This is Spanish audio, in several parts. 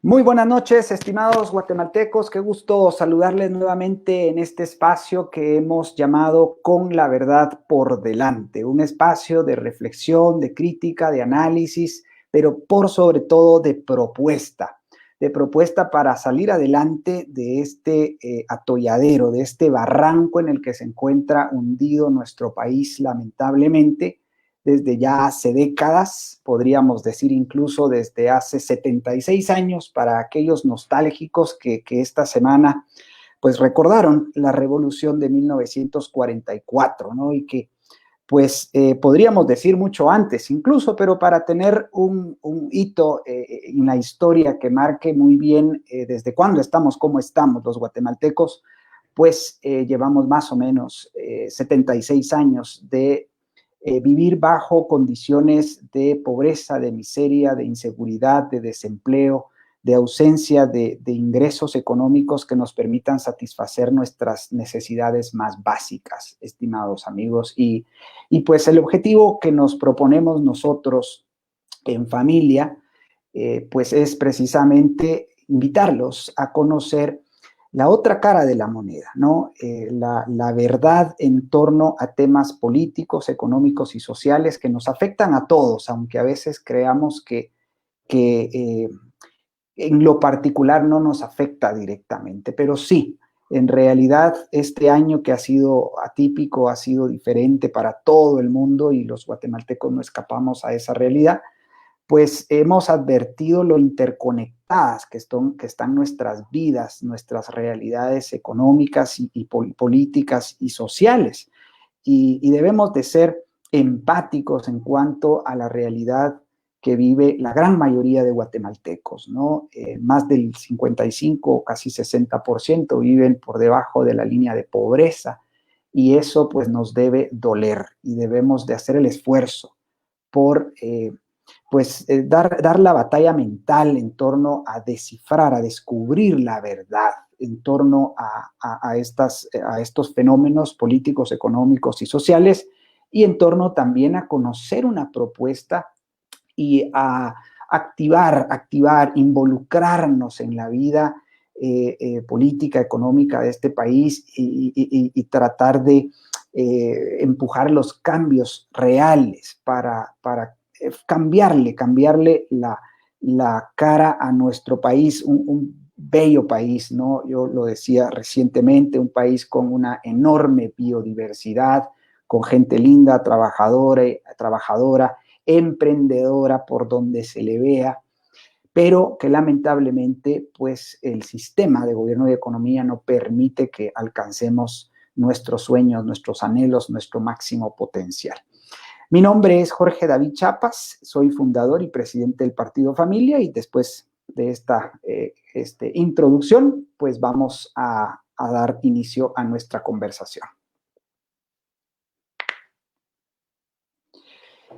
Muy buenas noches, estimados guatemaltecos. Qué gusto saludarles nuevamente en este espacio que hemos llamado Con la Verdad por Delante. Un espacio de reflexión, de crítica, de análisis, pero por sobre todo de propuesta para salir adelante de este atolladero, de este barranco en el que se encuentra hundido nuestro país, lamentablemente desde ya hace décadas, podríamos decir incluso desde hace 76 años, para aquellos nostálgicos que esta semana pues recordaron la revolución de 1944, ¿no? Y que pues podríamos decir mucho antes incluso, pero para tener un hito en la historia que marque muy bien desde cuándo estamos, cómo estamos los guatemaltecos, pues llevamos más o menos 76 años de vivir bajo condiciones de pobreza, de miseria, de inseguridad, de desempleo, de ausencia de ingresos económicos que nos permitan satisfacer nuestras necesidades más básicas, estimados amigos. Y pues el objetivo que nos proponemos nosotros en familia, pues es precisamente invitarlos a conocer la otra cara de la moneda, ¿no? La verdad en torno a temas políticos, económicos y sociales que nos afectan a todos, aunque a veces creamos que en lo particular no nos afecta directamente, pero sí, en realidad este año que ha sido atípico, ha sido diferente para todo el mundo y los guatemaltecos no escapamos a esa realidad, pues hemos advertido lo interconectadas que están nuestras vidas, nuestras realidades económicas y políticas y sociales. Y debemos de ser empáticos en cuanto a la realidad que vive la gran mayoría de guatemaltecos, ¿no? Más del 55 o casi 60% viven por debajo de la línea de pobreza y eso pues nos debe doler y debemos de hacer el esfuerzo por dar la batalla mental en torno a descifrar, a descubrir la verdad en torno a estos fenómenos políticos, económicos y sociales y en torno también a conocer una propuesta y a activar, involucrarnos en la vida política, económica de este país y tratar de empujar los cambios reales para cambiarle la cara a nuestro país, un bello país, ¿no? Yo lo decía recientemente, un país con una enorme biodiversidad, con gente linda, trabajadora, emprendedora por donde se le vea, pero que lamentablemente pues el sistema de gobierno y economía no permite que alcancemos nuestros sueños, nuestros anhelos, nuestro máximo potencial. Mi nombre es Jorge David Chapas, soy fundador y presidente del Partido Familia y después de esta introducción, pues vamos a dar inicio a nuestra conversación.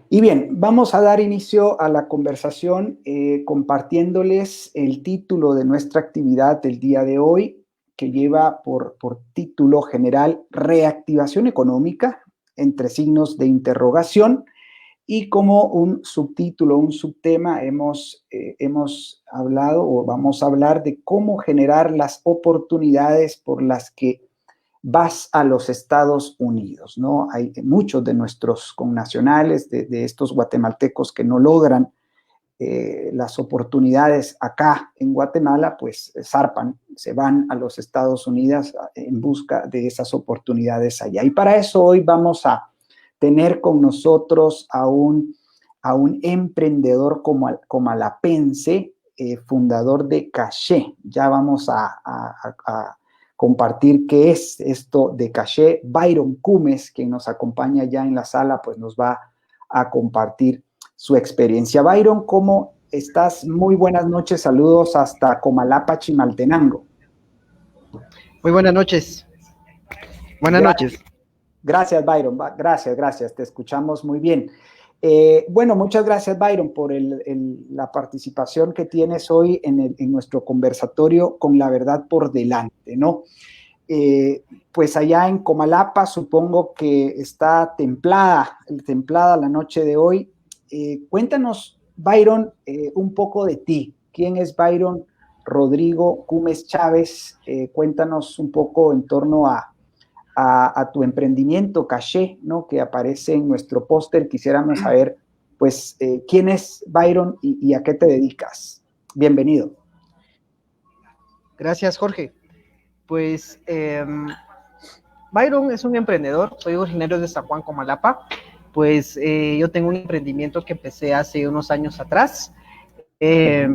Y bien, vamos a dar inicio a la conversación compartiéndoles el título de nuestra actividad del día de hoy, que lleva por título general Reactivación Económica, entre signos de interrogación, y como un subtítulo, un subtema, hemos hablado o vamos a hablar de cómo generar las oportunidades por las que vas a los Estados Unidos, ¿no? Hay muchos de nuestros connacionales, de estos guatemaltecos que no logran las oportunidades acá en Guatemala, pues zarpan, se van a los Estados Unidos en busca de esas oportunidades allá. Y para eso hoy vamos a tener con nosotros a un emprendedor comalapense, fundador de Caché. Ya vamos a compartir qué es esto de Caché. Byron Cumes, quien nos acompaña ya en la sala, pues nos va a compartir su experiencia. Byron, ¿cómo estás? Muy buenas noches, saludos hasta Comalapa, Chimaltenango. Muy buenas noches. Buenas noches. Gracias, Byron. Gracias. Te escuchamos muy bien. Bueno, muchas gracias, Byron, por la participación que tienes hoy en nuestro conversatorio con la verdad por delante, ¿no? Pues allá en Comalapa supongo que está templada la noche de hoy. Cuéntanos, Byron, un poco de ti. ¿Quién es Byron? Rodrigo Cumes Chávez. Cuéntanos un poco en torno a tu emprendimiento Caché, ¿no? Que aparece en nuestro póster. Quisiéramos saber, pues, quién es Byron y a qué te dedicas. Bienvenido. Gracias, Jorge. Pues Byron es un emprendedor, soy originario de San Juan, Comalapa. Pues yo tengo un emprendimiento que empecé hace unos años atrás.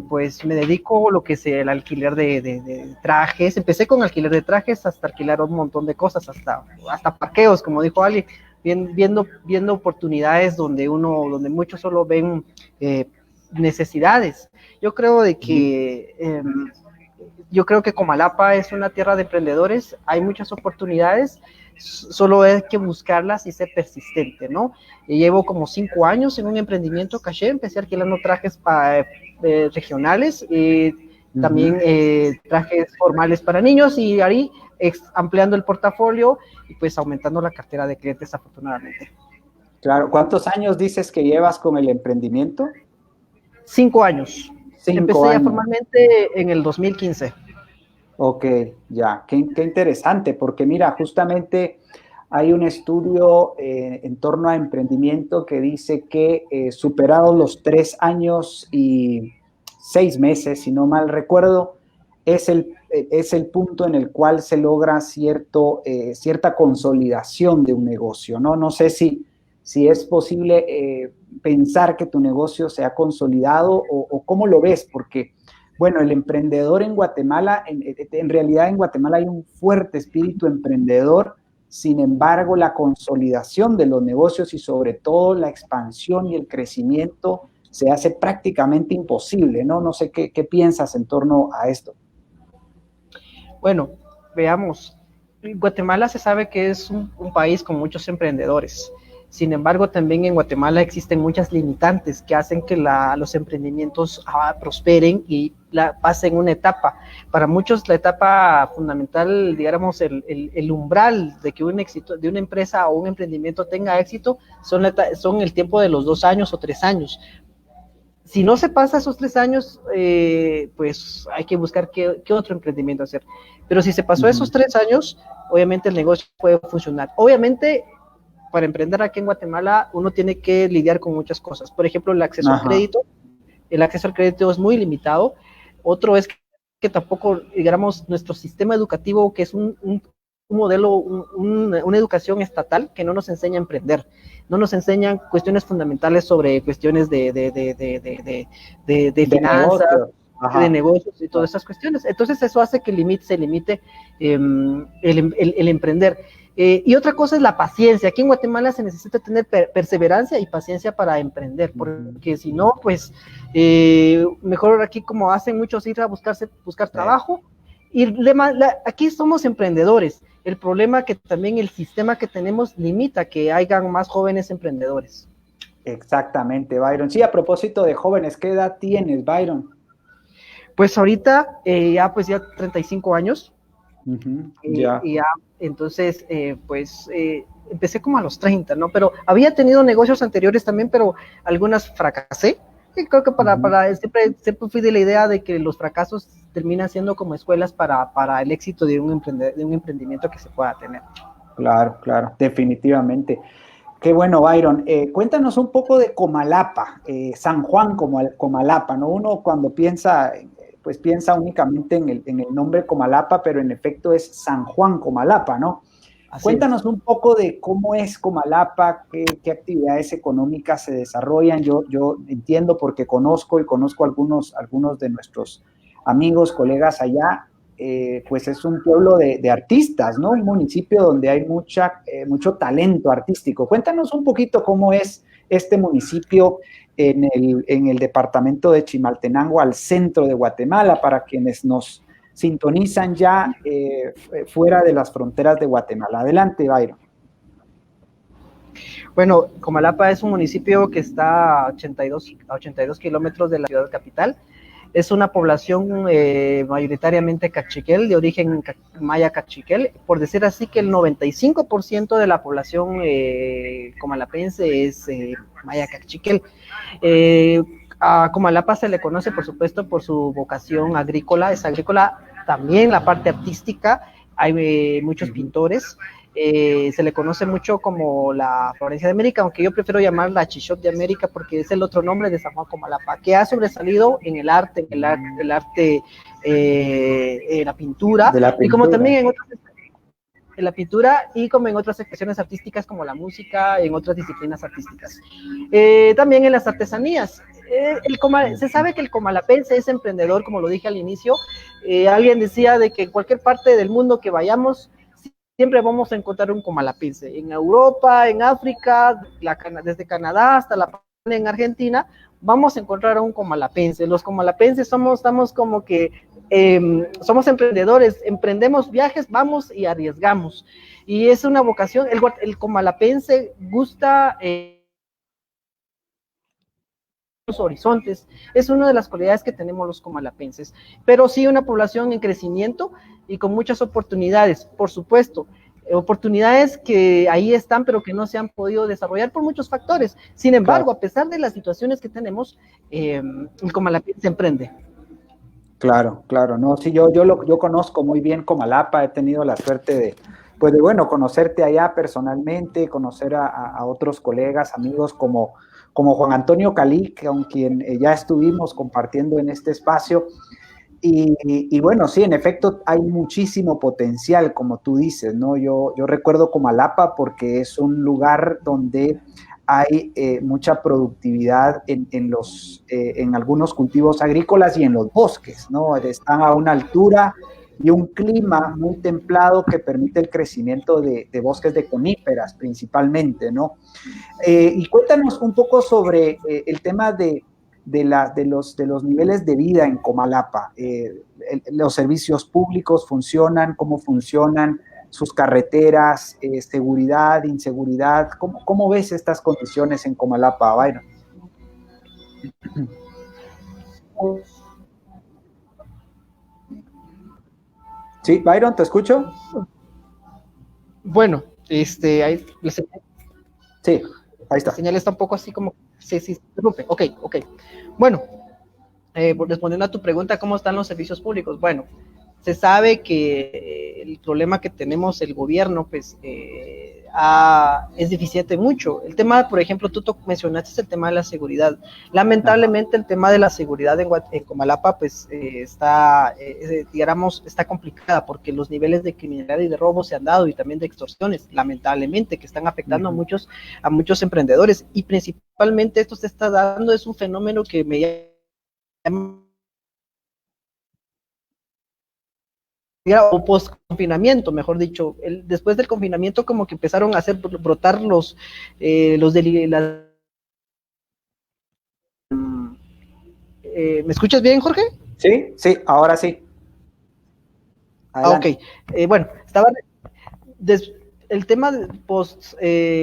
Pues me dedico a lo que es el alquiler de trajes. Empecé con alquiler de trajes hasta alquilar un montón de cosas, hasta parqueos, como dijo Ali, viendo oportunidades donde muchos solo ven necesidades. Yo creo que Comalapa es una tierra de emprendedores, hay muchas oportunidades, solo hay que buscarlas y ser persistente, ¿no? Llevo como 5 años en un emprendimiento Caché, empecé alquilando trajes regionales, también trajes formales para niños, y ahí ampliando el portafolio y pues aumentando la cartera de clientes, afortunadamente. Claro, ¿cuántos años dices que llevas con el emprendimiento? 5 años. 5 Empecé años. ya formalmente en el 2015. Ok, ya, qué interesante, porque mira, justamente hay un estudio en torno a emprendimiento que dice que superados los 3 años y 6 meses, si no mal recuerdo, es el punto en el cual se logra cierta consolidación de un negocio, ¿no? No sé si es posible pensar que tu negocio se ha consolidado o cómo lo ves, porque, bueno, el emprendedor en Guatemala, en realidad en Guatemala hay un fuerte espíritu emprendedor. Sin embargo, la consolidación de los negocios y sobre todo la expansión y el crecimiento se hace prácticamente imposible, ¿no? No sé qué piensas en torno a esto. Bueno, veamos. Guatemala se sabe que es un país con muchos emprendedores. Sin embargo, también en Guatemala existen muchas limitantes que hacen que los emprendimientos prosperen y pasen una etapa. Para muchos, la etapa fundamental, digamos, el umbral de que un éxito de una empresa o un emprendimiento tenga éxito son el tiempo de los 2 años o 3 años. Si no se pasa esos 3 años, pues hay que buscar qué otro emprendimiento hacer. Pero si se pasó esos 3 años, obviamente el negocio puede funcionar. Obviamente, para emprender aquí en Guatemala, uno tiene que lidiar con muchas cosas. Por ejemplo, el acceso al crédito. El acceso al crédito es muy limitado. Otro es que tampoco, digamos, nuestro sistema educativo, que es un modelo, una educación estatal que no nos enseña a emprender, no nos enseñan cuestiones fundamentales sobre cuestiones de finanzas, de negocios y todas esas cuestiones. Entonces eso hace que se limite el emprender. Y otra cosa es la paciencia. Aquí en Guatemala se necesita tener perseverancia y paciencia para emprender, porque si no, pues mejor aquí, como hacen muchos, ir a buscar trabajo. Y aquí somos emprendedores. El problema que también el sistema que tenemos limita que hayan más jóvenes emprendedores. Exactamente, Byron. Sí, a propósito de jóvenes, ¿qué edad tienes, Byron? Pues ahorita ya 35 años. Ya. Y ya, entonces, empecé como a los 30, ¿no? Pero había tenido negocios anteriores también, pero algunas fracasé. Y creo que siempre fui de la idea de que los fracasos terminan siendo como escuelas para el éxito de un emprendimiento que se pueda tener. Claro, definitivamente. Qué bueno, Byron. Cuéntanos un poco de Comalapa, San Juan Comalapa, ¿no? Uno cuando piensa, pues piensa únicamente en el nombre Comalapa, pero en efecto es San Juan Comalapa, ¿no? Cuéntanos un poco de cómo es Comalapa, qué actividades económicas se desarrollan. Yo entiendo porque conozco algunos de nuestros amigos, colegas allá, pues es un pueblo de artistas, ¿no? Un municipio donde hay mucho talento artístico. Cuéntanos un poquito cómo es este municipio en el departamento de Chimaltenango, al centro de Guatemala, para quienes nos sintonizan ya fuera de las fronteras de Guatemala. Adelante, Byron. Bueno, Comalapa es un municipio que está a 82 kilómetros de la ciudad capital. Es una población mayoritariamente cachiquel, de origen maya cachiquel. Por decir así, que el 95% de la población comalapense es maya cachiquel. A Comalapa se le conoce, por supuesto, por su vocación agrícola, es agrícola, también la parte artística, hay muchos pintores, se le conoce mucho como la Florencia de América, aunque yo prefiero llamarla Chichot de América porque es el otro nombre de San Juan Comalapa, que ha sobresalido en el arte, la pintura, De la y como pintura. también en la pintura y como en otras expresiones artísticas como la música, en otras disciplinas artísticas. También en las artesanías. Se sabe que el comalapense es emprendedor, como lo dije al inicio. Alguien decía de que en cualquier parte del mundo que vayamos, siempre vamos a encontrar un comalapense. En Europa, en África, desde Canadá hasta la en Argentina, vamos a encontrar a un comalapense. Los comalapenses estamos como que somos emprendedores, emprendemos viajes, vamos y arriesgamos. Y es una vocación, el comalapense gusta los horizontes, es una de las cualidades que tenemos los comalapenses, pero sí una población en crecimiento y con muchas oportunidades, por supuesto, oportunidades que ahí están, pero que no se han podido desarrollar por muchos factores. Sin embargo, Claro. a pesar de las situaciones que tenemos, el comalapense emprende. Claro, claro, no, sí, yo conozco muy bien Comalapa, he tenido la suerte pues de, bueno, conocerte allá personalmente, conocer a otros colegas, amigos como Juan Antonio Calí, con quien ya estuvimos compartiendo en este espacio, y bueno, sí, en efecto, hay muchísimo potencial, como tú dices, ¿no? Yo recuerdo Comalapa porque es un lugar donde hay mucha productividad en algunos cultivos agrícolas y en los bosques, ¿no? Están a una altura y un clima muy templado que permite el crecimiento de bosques de coníferas principalmente, ¿no? Y cuéntanos un poco sobre el tema de los niveles de vida en Comalapa. Los servicios públicos funcionan, cómo funcionan sus carreteras, seguridad, inseguridad. ¿Cómo ves estas condiciones en Comalapa, Byron? Sí, Byron, ¿te escucho? Bueno, ahí, Sí, ahí la está. señal está un poco así como, sí, se interrumpe. Ok, ok. Bueno, respondiendo a tu pregunta, ¿cómo están los servicios públicos? Bueno, se sabe que el problema que tenemos el gobierno, pues, es deficiente mucho. El tema, por ejemplo, tú mencionaste el tema de la seguridad. Lamentablemente, el tema de la seguridad en Comalapa, pues, digamos, está complicada porque los niveles de criminalidad y de robo se han dado y también de extorsiones, lamentablemente, que están afectando a muchos emprendedores. Y principalmente esto se está dando, es un fenómeno que me llama o post confinamiento, mejor dicho, después del confinamiento como que empezaron a hacer brotar ¿me escuchas bien, Jorge? Sí, sí, ahora sí. Adelante. Ok, bueno, el tema post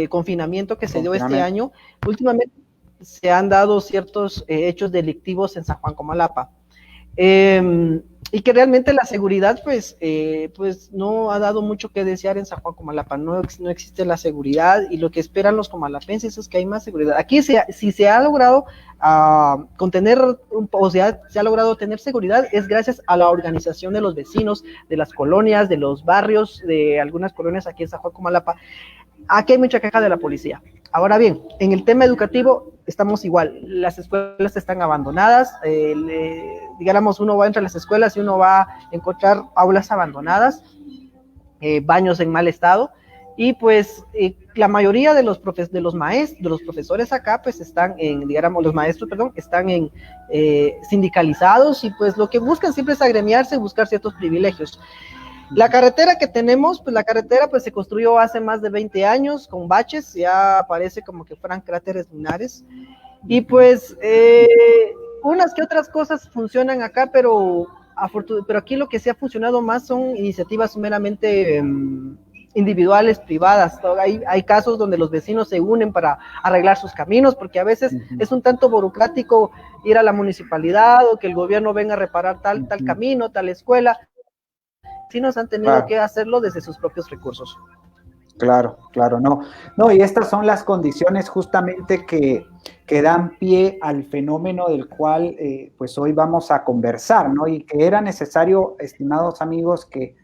confinamiento que se dio este año, últimamente se han dado ciertos hechos delictivos en San Juan Comalapa. Y que realmente la seguridad, pues no ha dado mucho que desear en San Juan Comalapa, no existe la seguridad y lo que esperan los comalapenses es que hay más seguridad. Aquí si se ha logrado contener, o sea, se ha logrado tener seguridad es gracias a la organización de los vecinos, de las colonias, de los barrios, de algunas colonias aquí en San Juan Comalapa. Aquí hay mucha queja de la policía. Ahora bien, en el tema educativo estamos igual, las escuelas están abandonadas, digamos, uno va entre las escuelas y uno va a encontrar aulas abandonadas, baños en mal estado, y pues la mayoría de los profesores acá pues están digamos, los maestros, perdón, están sindicalizados y pues lo que buscan siempre es agremiarse y buscar ciertos privilegios. La carretera que tenemos, pues la carretera pues se construyó hace más de 20 años con baches, ya parece como que fueran cráteres lunares. Y pues unas que otras cosas funcionan acá, pero aquí lo que sí ha funcionado más son iniciativas meramente individuales, privadas. Hay casos donde los vecinos se unen para arreglar sus caminos, porque a veces es un tanto burocrático ir a la municipalidad o que el gobierno venga a reparar tal camino, tal escuela. Sí nos han tenido que hacerlo desde sus propios recursos. Claro, claro, no. No, y estas son las condiciones justamente que dan pie al fenómeno del cual pues hoy vamos a conversar, ¿no? Y que era necesario, estimados amigos, que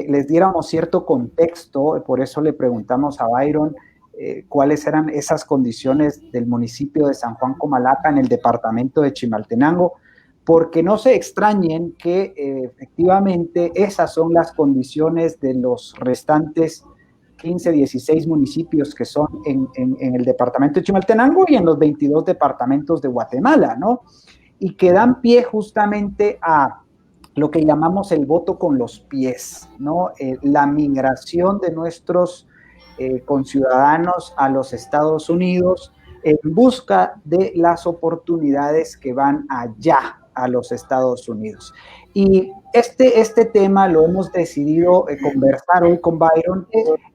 les diéramos cierto contexto, por eso le preguntamos a Byron cuáles eran esas condiciones del municipio de San Juan Comalapa en el departamento de Chimaltenango, porque no se extrañen que efectivamente esas son las condiciones de los restantes 15, 16 municipios que son en el departamento de Chimaltenango y en los 22 departamentos de Guatemala, ¿no? Y que dan pie justamente a lo que llamamos el voto con los pies, ¿no? La migración de nuestros conciudadanos a los Estados Unidos en busca de las oportunidades que van allá a los Estados Unidos. Y este tema lo hemos decidido conversar hoy con Byron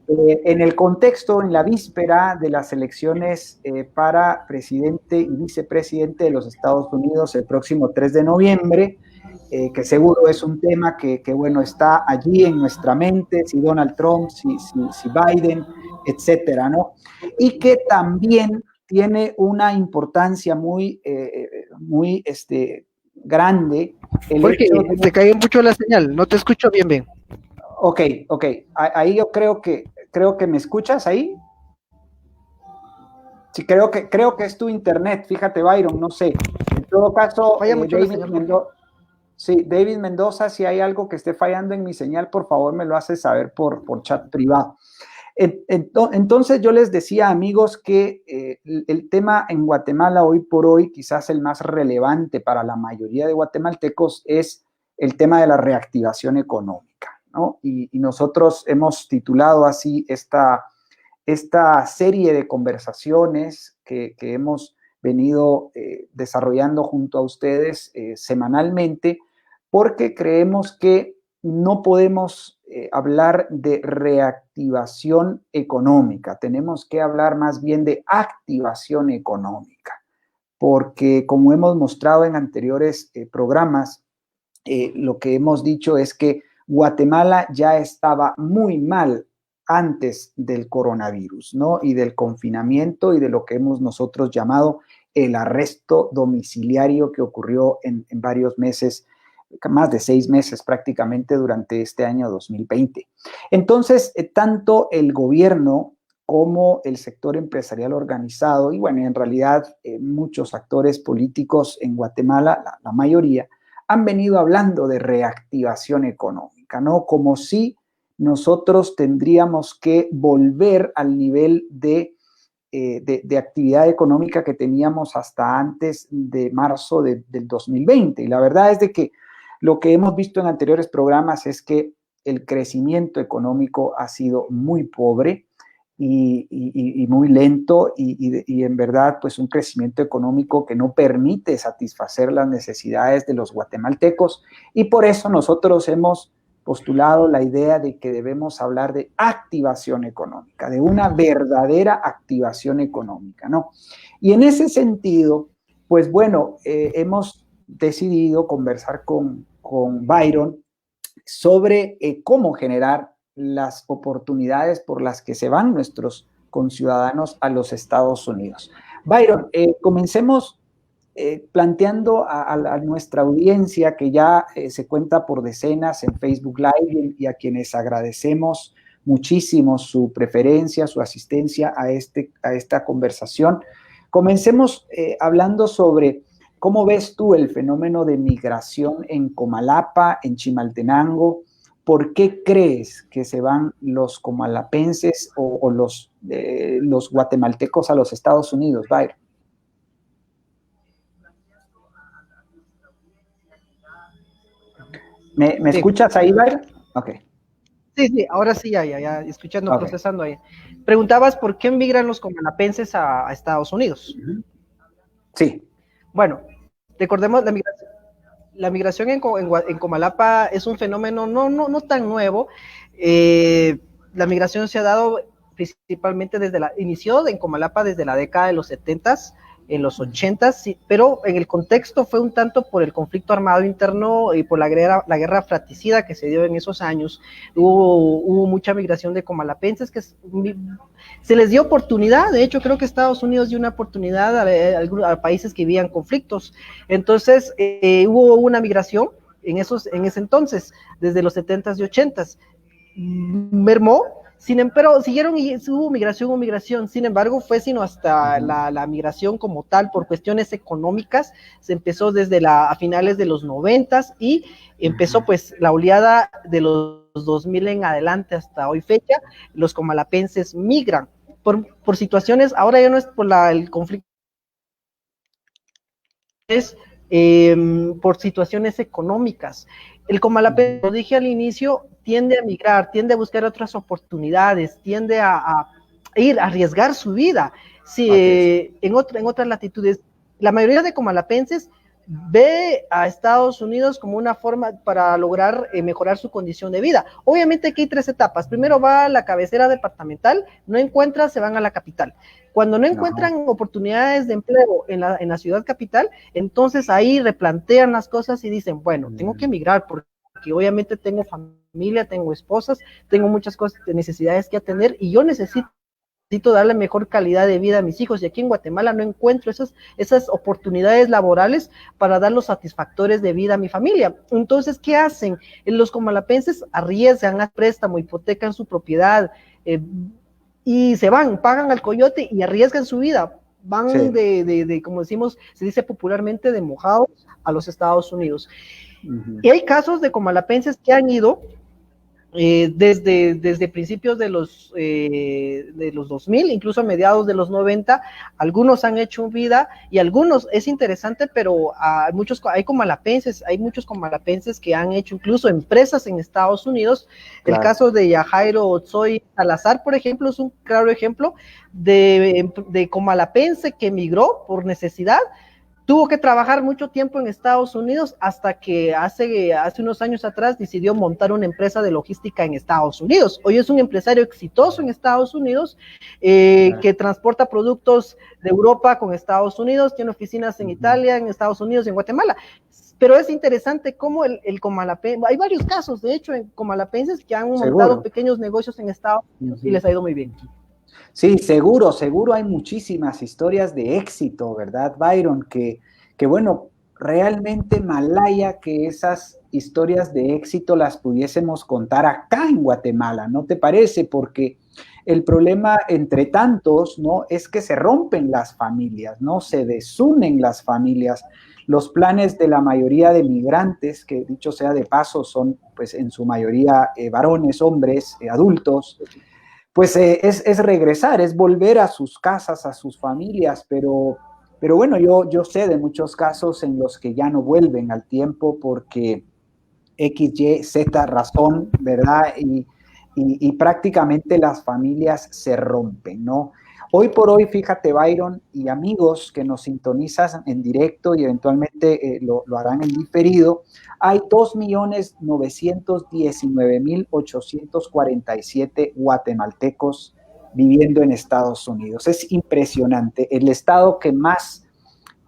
en el contexto, en la víspera de las elecciones para presidente y vicepresidente de los Estados Unidos el próximo 3 de noviembre, que seguro es un tema que, bueno, está allí en nuestra mente, si Donald Trump, si Biden, etcétera, ¿no? Y que también tiene una importancia muy grande. Porque te cae mucho la señal, no te escucho bien. Ok, ahí yo creo que me escuchas ahí. Sí, creo que es tu internet, fíjate, Byron, no sé. En todo caso, David Mendoza, si hay algo que esté fallando en mi señal, por favor me lo haces saber por chat privado. Entonces yo les decía, amigos, que el tema en Guatemala hoy por hoy, quizás el más relevante para la mayoría de guatemaltecos, es el tema de la reactivación económica, ¿no? Y nosotros hemos titulado así esta serie de conversaciones que hemos venido desarrollando junto a ustedes semanalmente, porque creemos que no podemos hablar de reactivación económica, tenemos que hablar más bien de activación económica, porque como hemos mostrado en anteriores programas, lo que hemos dicho es que Guatemala ya estaba muy mal antes del coronavirus, ¿no? Y del confinamiento y de lo que hemos nosotros llamado el arresto domiciliario que ocurrió en varios meses, más de 6 meses prácticamente durante este año 2020. Entonces, tanto el gobierno como el sector empresarial organizado y bueno, en realidad muchos actores políticos en Guatemala, la mayoría, han venido hablando de reactivación económica, ¿no? Como si nosotros tendríamos que volver al nivel de actividad económica que teníamos hasta antes de marzo del 2020. Y la verdad es de que lo que hemos visto en anteriores programas es que el crecimiento económico ha sido muy pobre y muy lento y en verdad pues un crecimiento económico que no permite satisfacer las necesidades de los guatemaltecos y por eso nosotros hemos postulado la idea de que debemos hablar de activación económica, de una verdadera activación económica, ¿no? Y en ese sentido, pues bueno, hemos decidido conversar con Byron sobre cómo generar las oportunidades por las que se van nuestros conciudadanos a los Estados Unidos. Byron, comencemos planteando a nuestra audiencia que ya se cuenta por decenas en Facebook Live y a quienes agradecemos muchísimo su preferencia, su asistencia a esta conversación. Comencemos hablando sobre cómo ves tú el fenómeno de migración en Comalapa, en Chimaltenango. ¿Por qué crees que se van los comalapenses o los guatemaltecos a los Estados Unidos, Byron? ¿Me escuchas ahí, Byron? Ok. Sí, ahora sí, ya, escuchando, okay. Procesando ahí. Preguntabas por qué migran los comalapenses a Estados Unidos. Sí. Bueno, recordemos la migración en Comalapa es un fenómeno no tan nuevo. La migración se ha dado principalmente inició en Comalapa desde la década de los 70s, en los 80, sí, pero en el contexto fue un tanto por el conflicto armado interno y por la guerra fratricida que se dio en esos años. Hubo mucha migración de comalapenses que se les dio oportunidad. De hecho, creo que Estados Unidos dio una oportunidad a países que vivían conflictos. Entonces, hubo una migración en ese entonces, desde los 70s y 80s. Mermó, pero siguieron y hubo migración, sin embargo fue sino hasta la migración como tal por cuestiones económicas, se empezó desde a finales de los 90s y empezó pues la oleada de los 2000 en adelante hasta hoy fecha, los comalapenses migran por situaciones, ahora ya no es por el conflicto, es por situaciones económicas. El comalapense, lo dije al inicio, tiende a migrar, tiende a buscar otras oportunidades, tiende a ir a arriesgar su vida. Sí, en otras latitudes, la mayoría de comalapenses ve a Estados Unidos como una forma para lograr mejorar su condición de vida. Obviamente aquí hay 3 etapas. Primero va a la cabecera departamental, no encuentra, se van a la capital. Cuando no encuentran oportunidades de empleo en la ciudad capital, entonces ahí replantean las cosas y dicen, bueno, tengo que emigrar porque obviamente tengo familia, tengo esposas, tengo muchas cosas, necesidades que atender y yo necesito darle mejor calidad de vida a mis hijos, y aquí en Guatemala no encuentro esas oportunidades laborales para dar los satisfactores de vida a mi familia. Entonces, ¿qué hacen? Los comalapenses arriesgan a préstamo, hipotecan su propiedad, y se van, pagan al coyote y arriesgan su vida. Van como decimos, se dice popularmente, de mojados a los Estados Unidos. Y hay casos de comalapenses que han ido desde principios de los 2000, incluso a mediados de los 90, algunos han hecho vida y algunos, es interesante, pero hay muchos comalapenses que han hecho incluso empresas en Estados Unidos. Claro. El caso de Yajairo Otsoy Salazar, por ejemplo, es un claro ejemplo de comalapense que emigró por necesidad. Tuvo que trabajar mucho tiempo en Estados Unidos hasta que hace unos años atrás decidió montar una empresa de logística en Estados Unidos. Hoy es un empresario exitoso en Estados Unidos que transporta productos de Europa con Estados Unidos, tiene oficinas en Italia, en Estados Unidos y en Guatemala. Pero es interesante cómo el comalapense, hay varios casos, de hecho, en comalapenses que han montado pequeños negocios en Estados Unidos y les ha ido muy bien. Sí, seguro hay muchísimas historias de éxito, ¿verdad, Byron? Que bueno, realmente malaya que esas historias de éxito las pudiésemos contar acá en Guatemala, ¿no te parece? Porque el problema entre tantos, ¿no? Es que se rompen las familias, ¿no? Se desunen las familias. Los planes de la mayoría de migrantes, que dicho sea de paso, son pues en su mayoría varones, hombres, adultos, pues es regresar, es volver a sus casas, a sus familias, pero bueno, yo sé de muchos casos en los que ya no vuelven al tiempo porque X, Y, Z razón, ¿verdad? Y prácticamente las familias se rompen, ¿no? Hoy por hoy, fíjate, Byron, y amigos que nos sintonizan en directo y eventualmente lo harán en diferido, hay 2.919.847 guatemaltecos viviendo en Estados Unidos. Es impresionante. El estado que más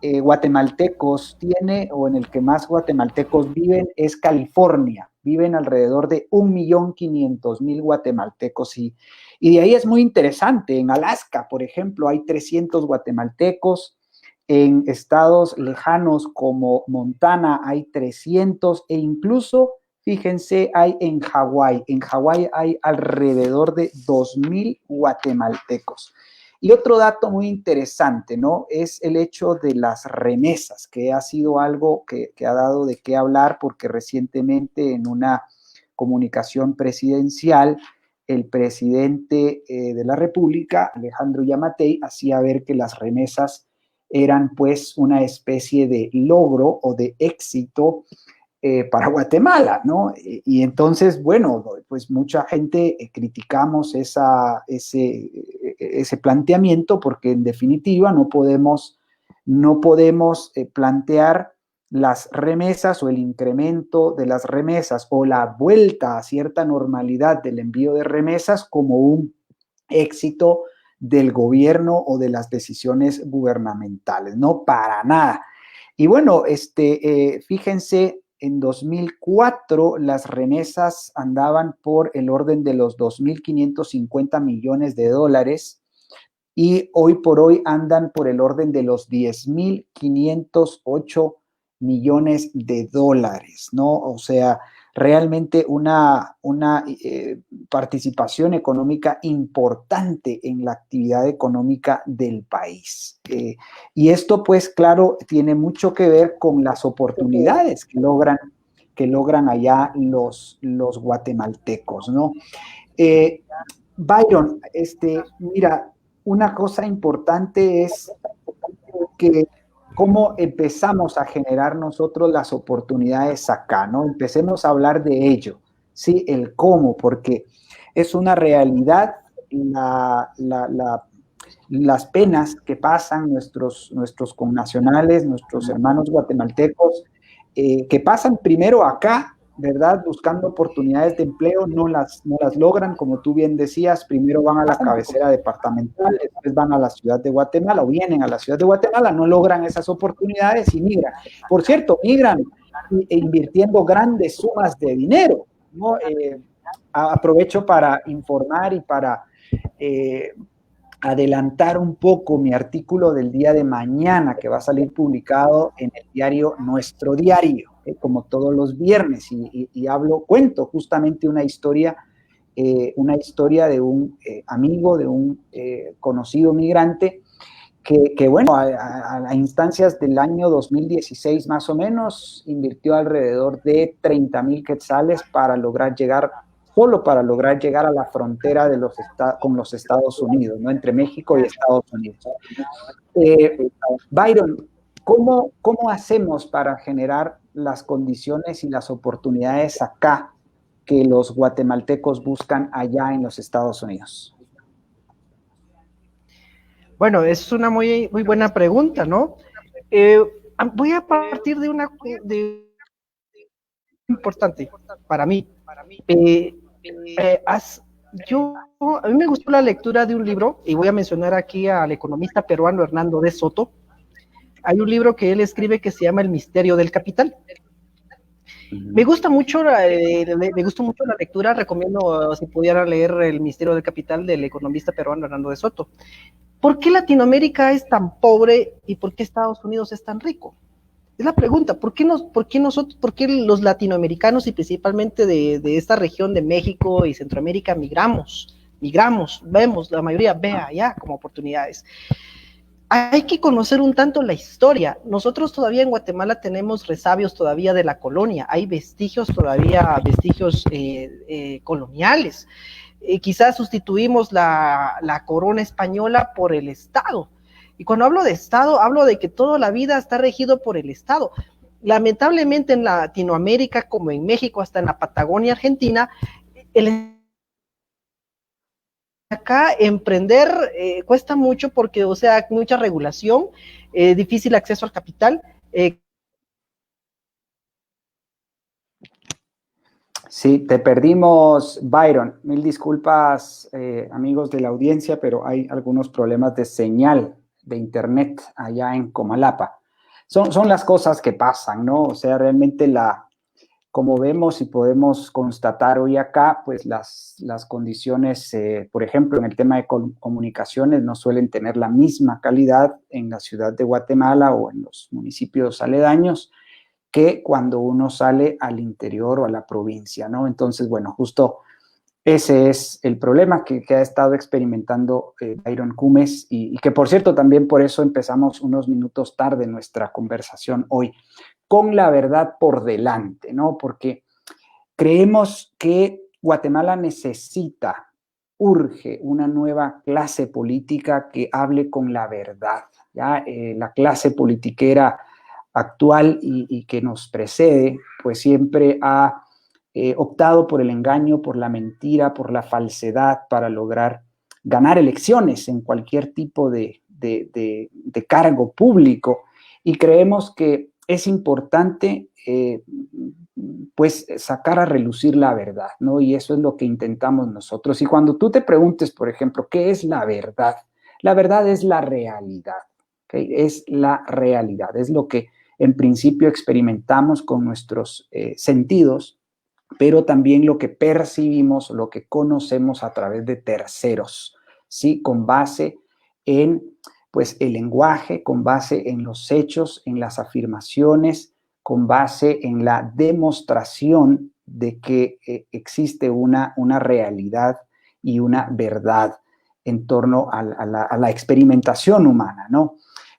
guatemaltecos tiene o en el que más guatemaltecos viven es California. Viven alrededor de 1.500.000 guatemaltecos y de ahí es muy interesante. En Alaska, por ejemplo, hay 300 guatemaltecos. En estados lejanos como Montana hay 300 e incluso, fíjense, hay en Hawái. En Hawái hay alrededor de 2.000 guatemaltecos. Y otro dato muy interesante, ¿no? Es el hecho de las remesas, que ha sido algo que ha dado de qué hablar porque recientemente en una comunicación presidencial, el presidente de la República, Alejandro Yamatei, hacía ver que las remesas eran pues una especie de logro o de éxito para Guatemala, ¿no? Y entonces, bueno, pues mucha gente criticamos ese planteamiento porque en definitiva no podemos plantear las remesas o el incremento de las remesas o la vuelta a cierta normalidad del envío de remesas como un éxito del gobierno o de las decisiones gubernamentales, no para nada. Y bueno, fíjense, en 2004 las remesas andaban por el orden de los 2.550 millones de dólares y hoy por hoy andan por el orden de los 10.508 millones de dólares, ¿no? O sea, realmente una participación económica importante en la actividad económica del país. Y esto, pues, claro, tiene mucho que ver con las oportunidades que logran allá los guatemaltecos, ¿no? Byron, mira, una cosa importante es que cómo empezamos a generar nosotros las oportunidades acá, ¿no? Empecemos a hablar de ello, ¿sí? El cómo, porque es una realidad las penas que pasan nuestros connacionales, nuestros hermanos guatemaltecos, que pasan primero acá, ¿verdad? Buscando oportunidades de empleo, no las logran, como tú bien decías, primero van a la cabecera departamental, después van a la ciudad de Guatemala o vienen a la ciudad de Guatemala, no logran esas oportunidades y migran. Por cierto, migran invirtiendo grandes sumas de dinero, ¿no? Aprovecho para informar y para adelantar un poco mi artículo del día de mañana, que va a salir publicado en el diario Nuestro Diario, como todos los viernes, y cuento justamente una historia de un amigo, de un conocido migrante, que bueno, a instancias del año 2016 más o menos, invirtió alrededor de 30,000 quetzales solo para lograr llegar a la frontera con los Estados Unidos, ¿no? Entre México y Estados Unidos. Byron, ¿cómo hacemos para generar las condiciones y las oportunidades acá que los guatemaltecos buscan allá en los Estados Unidos? Bueno, es una muy, muy buena pregunta, ¿no? Voy a partir de una importante para mí. A mí me gustó la lectura de un libro, y voy a mencionar aquí al economista peruano Hernando de Soto. Hay un libro que él escribe que se llama El misterio del capital. Me gustó mucho la lectura, recomiendo si pudiera leer El misterio del capital del economista peruano Hernando de Soto. ¿Por qué Latinoamérica es tan pobre y por qué Estados Unidos es tan rico? Es la pregunta, ¿por qué los latinoamericanos y principalmente de esta región de México y Centroamérica migramos, vemos, la mayoría ve allá como oportunidades? Hay que conocer un tanto la historia. Nosotros todavía en Guatemala tenemos resabios todavía de la colonia, hay vestigios coloniales. Quizás sustituimos la corona española por el Estado. Y cuando hablo de Estado, hablo de que toda la vida está regido por el Estado. Lamentablemente en Latinoamérica, como en México, hasta en la Patagonia Argentina, acá emprender cuesta mucho porque, o sea, mucha regulación, difícil acceso al capital. Sí, te perdimos, Byron. Mil disculpas, amigos de la audiencia, pero hay algunos problemas de señal de internet allá en Comalapa. Son las cosas que pasan, ¿no? O sea, realmente como vemos y podemos constatar hoy acá, pues las condiciones, por ejemplo, en el tema de comunicaciones no suelen tener la misma calidad en la ciudad de Guatemala o en los municipios aledaños que cuando uno sale al interior o a la provincia, ¿no? Entonces, bueno, justo ese es el problema que ha estado experimentando Byron Cumes y que, por cierto, también por eso empezamos unos minutos tarde nuestra conversación hoy, con la verdad por delante, ¿no? Porque creemos que Guatemala urge una nueva clase política que hable con la verdad, ¿ya? La clase politiquera actual y que nos precede, pues siempre ha optado por el engaño, por la mentira, por la falsedad para lograr ganar elecciones en cualquier tipo de cargo público. Y creemos que es importante pues sacar a relucir la verdad, ¿no? Y eso es lo que intentamos nosotros. Y cuando tú te preguntes, por ejemplo, ¿qué es la verdad? La verdad es la realidad, ¿okay? Es la realidad, es lo que en principio experimentamos con nuestros sentidos, pero también lo que percibimos, lo que conocemos a través de terceros, ¿sí? Con base en, pues, el lenguaje, con base en los hechos, en las afirmaciones, con base en la demostración de que existe una realidad y una verdad en torno a la experimentación humana, ¿no?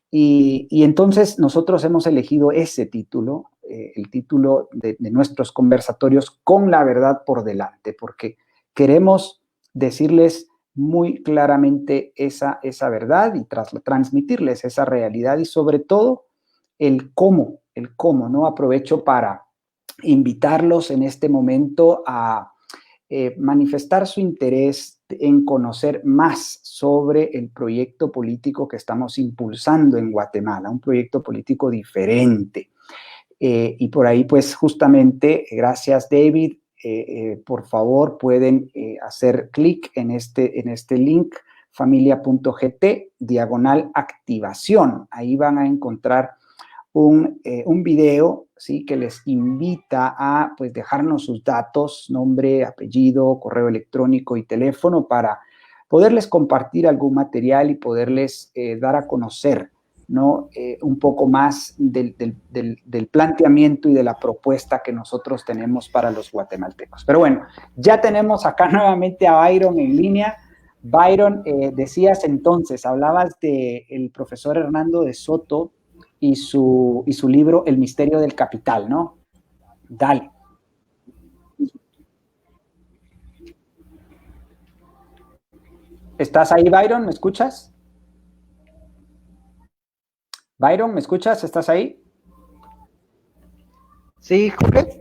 Y entonces nosotros hemos elegido ese título, el título de nuestros conversatorios, con la verdad por delante, porque queremos decirles muy claramente esa verdad y transmitirles esa realidad y sobre todo el cómo, ¿no? Aprovecho para invitarlos en este momento a manifestar su interés en conocer más sobre el proyecto político que estamos impulsando en Guatemala, un proyecto político diferente. Y por ahí, pues justamente, gracias David, por favor pueden hacer clic en este link, familia.gt/activación. Ahí van a encontrar un video, ¿sí? Que les invita a, pues, dejarnos sus datos, nombre, apellido, correo electrónico y teléfono para poderles compartir algún material y poderles dar a conocer, ¿no? Un poco más del planteamiento y de la propuesta que nosotros tenemos para los guatemaltecos. Pero bueno, ya tenemos acá nuevamente a Byron en línea. Byron, decías entonces, hablabas del profesor Hernando de Soto y su libro El misterio del capital, ¿no? Dale. ¿Estás ahí, Byron? ¿Me escuchas? Byron, ¿me escuchas? ¿Estás ahí? Sí, Jorge.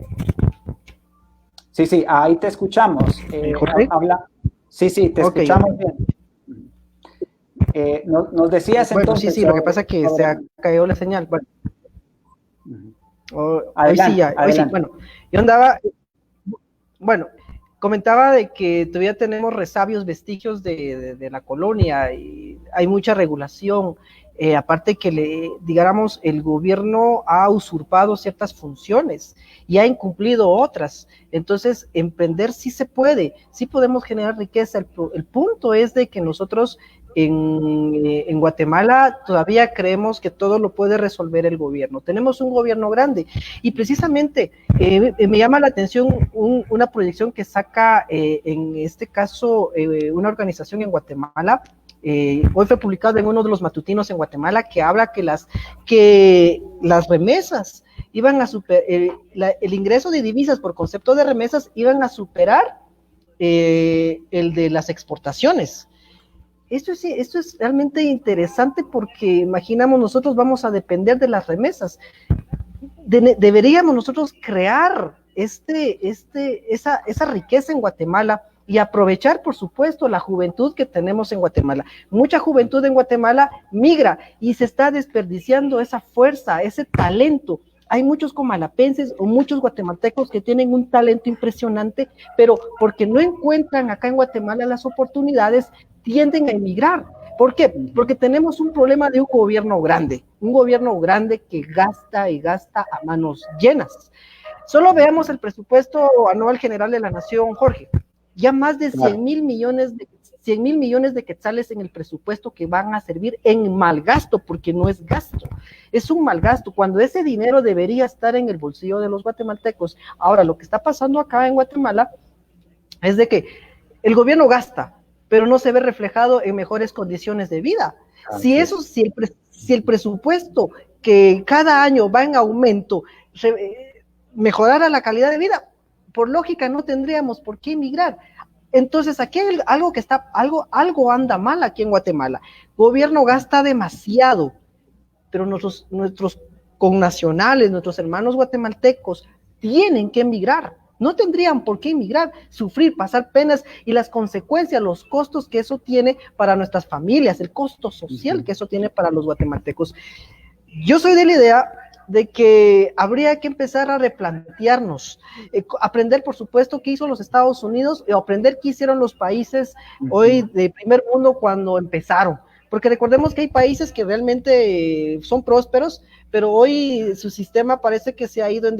Sí, ahí te escuchamos. Jorge. Habla. Sí, te escuchamos bien. Nos decías bueno, entonces. Sí, lo que pasa es que se ha caído la señal. Bueno, adelante, hoy sí, bueno, yo andaba, bueno, comentaba de que todavía tenemos resabios, vestigios de la colonia y hay mucha regulación. Aparte que digamos, el gobierno ha usurpado ciertas funciones y ha incumplido otras. Entonces, emprender sí se puede, sí podemos generar riqueza. El punto es de que nosotros en Guatemala todavía creemos que todo lo puede resolver el gobierno. Tenemos un gobierno grande y precisamente me llama la atención una proyección que saca en este caso una organización en Guatemala. Hoy fue publicado en uno de los matutinos en Guatemala que habla que las remesas iban a superar, el ingreso de divisas por concepto de remesas iban a superar el de las exportaciones. Esto es realmente interesante porque imaginamos nosotros vamos a depender de las remesas. Deberíamos nosotros crear esa riqueza en Guatemala y aprovechar, por supuesto, la juventud que tenemos en Guatemala. Mucha juventud en Guatemala migra y se está desperdiciando esa fuerza, ese talento. Hay muchos comalapenses o muchos guatemaltecos que tienen un talento impresionante, pero porque no encuentran acá en Guatemala las oportunidades, tienden a emigrar. ¿Por qué? Porque tenemos un problema de un gobierno grande que gasta y gasta a manos llenas. Solo veamos el presupuesto anual general de la Nación, Jorge. Ya más de 100,000 millones de quetzales en el presupuesto que van a servir en mal gasto, porque no es gasto, es un mal gasto, cuando ese dinero debería estar en el bolsillo de los guatemaltecos. Ahora, lo que está pasando acá en Guatemala es de que el gobierno gasta, pero no se ve reflejado en mejores condiciones de vida. Si el presupuesto que cada año va en aumento mejorara la calidad de vida, por lógica no tendríamos por qué emigrar. Entonces aquí hay algo anda mal aquí en Guatemala. Gobierno gasta demasiado, pero nuestros connacionales, nuestros hermanos guatemaltecos tienen que emigrar. No tendrían por qué emigrar, sufrir, pasar penas y las consecuencias, los costos que eso tiene para nuestras familias, el costo social que eso tiene para los guatemaltecos. Yo soy de la idea de que habría que empezar a replantearnos, aprender, por supuesto, qué hizo los Estados Unidos, aprender qué hicieron los países hoy de primer mundo cuando empezaron. porque recordemos que hay países que realmente son prósperos, pero hoy su sistema parece que se ha ido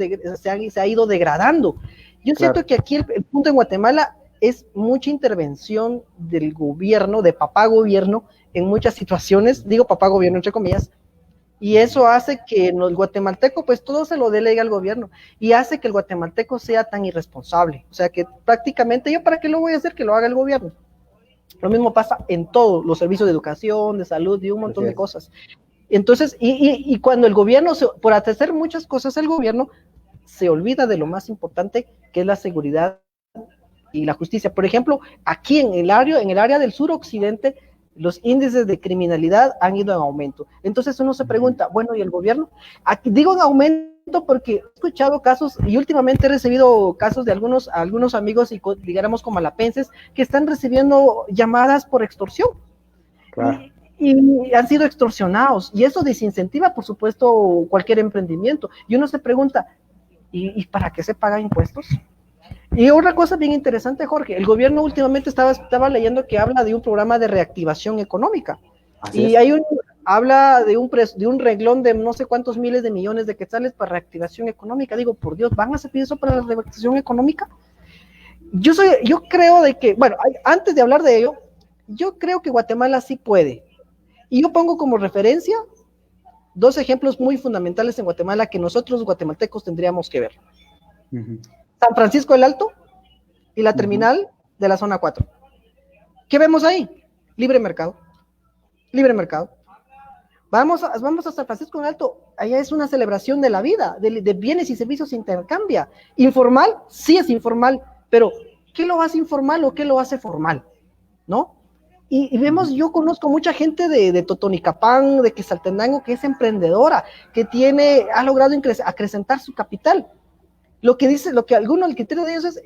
degradando. Yo siento que aquí el punto en Guatemala es mucha intervención del gobierno, de papá gobierno, en muchas situaciones, digo papá gobierno entre comillas, y eso hace que el guatemalteco pues todo se lo delegue al gobierno y hace que el guatemalteco sea tan irresponsable, o sea que prácticamente yo para qué lo voy a hacer, que lo haga el gobierno. Lo mismo pasa en todos los servicios de educación, de salud y un montón de cosas. Entonces, y cuando el gobierno, por hacer muchas cosas, el gobierno se olvida de lo más importante, que es la seguridad y la justicia. Por ejemplo, aquí en el área del suroccidente, los índices de criminalidad han ido en aumento. Entonces uno se pregunta, bueno, ¿y el gobierno? Aquí digo en aumento porque he escuchado casos y últimamente he recibido casos de algunos amigos, y digamos como malapenses, que están recibiendo llamadas por extorsión. Claro. Y han sido extorsionados, y eso desincentiva, por supuesto, cualquier emprendimiento. Y uno se pregunta, ¿y para qué se pagan impuestos? Y otra cosa bien interesante, Jorge, el gobierno últimamente estaba leyendo que habla de un programa de reactivación económica. Así y es. Habla de un renglón de no sé cuántos miles de millones de quetzales para reactivación económica. Digo, por Dios, ¿van a servir eso para la reactivación económica? Yo creo de que, bueno, antes de hablar de ello, yo creo que Guatemala sí puede. Y yo pongo como referencia 2 ejemplos muy fundamentales en Guatemala que nosotros guatemaltecos tendríamos que ver. San Francisco del Alto y la terminal de la zona 4. ¿Qué vemos ahí? Libre mercado. Libre mercado. Vamos a San Francisco del Alto, allá es una celebración de la vida, de bienes y servicios se intercambia. ¿Informal? Sí es informal, pero ¿qué lo hace informal o qué lo hace formal? ¿No? Y vemos, yo conozco mucha gente de Totonicapán, de Quetzaltenango, que es emprendedora, que ha logrado acrecentar su capital. Lo que el criterio de ellos es,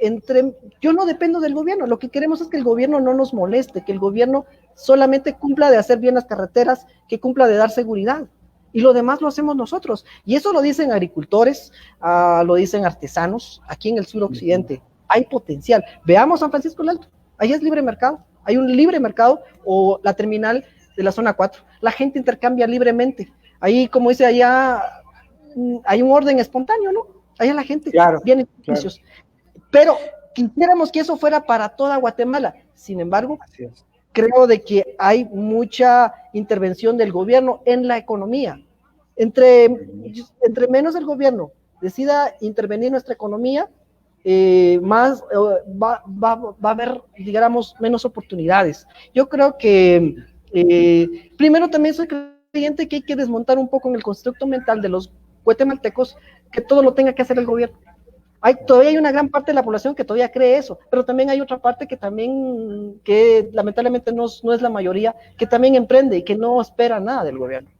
yo no dependo del gobierno, lo que queremos es que el gobierno no nos moleste, que el gobierno solamente cumpla de hacer bien las carreteras, que cumpla de dar seguridad, y lo demás lo hacemos nosotros, y eso lo dicen agricultores, lo dicen artesanos, aquí en el suroccidente, hay potencial. Veamos San Francisco del Alto, ahí es libre mercado, hay un libre mercado, o la terminal de la zona 4, la gente intercambia libremente, ahí como dice allá, hay un orden espontáneo, ¿no? Allá la gente viene con precios. Pero quisiéramos que eso fuera para toda Guatemala. Sin embargo, creo de que hay mucha intervención del gobierno en la economía. Entre menos el gobierno decida intervenir en nuestra economía, más va a haber, digamos, menos oportunidades. Yo creo que primero también soy creyente que hay que desmontar un poco en el constructo mental de los guatemaltecos que todo lo tenga que hacer el gobierno. Todavía hay una gran parte de la población que todavía cree eso, pero también hay otra parte que lamentablemente no es la mayoría, que también emprende y que no espera nada del gobierno.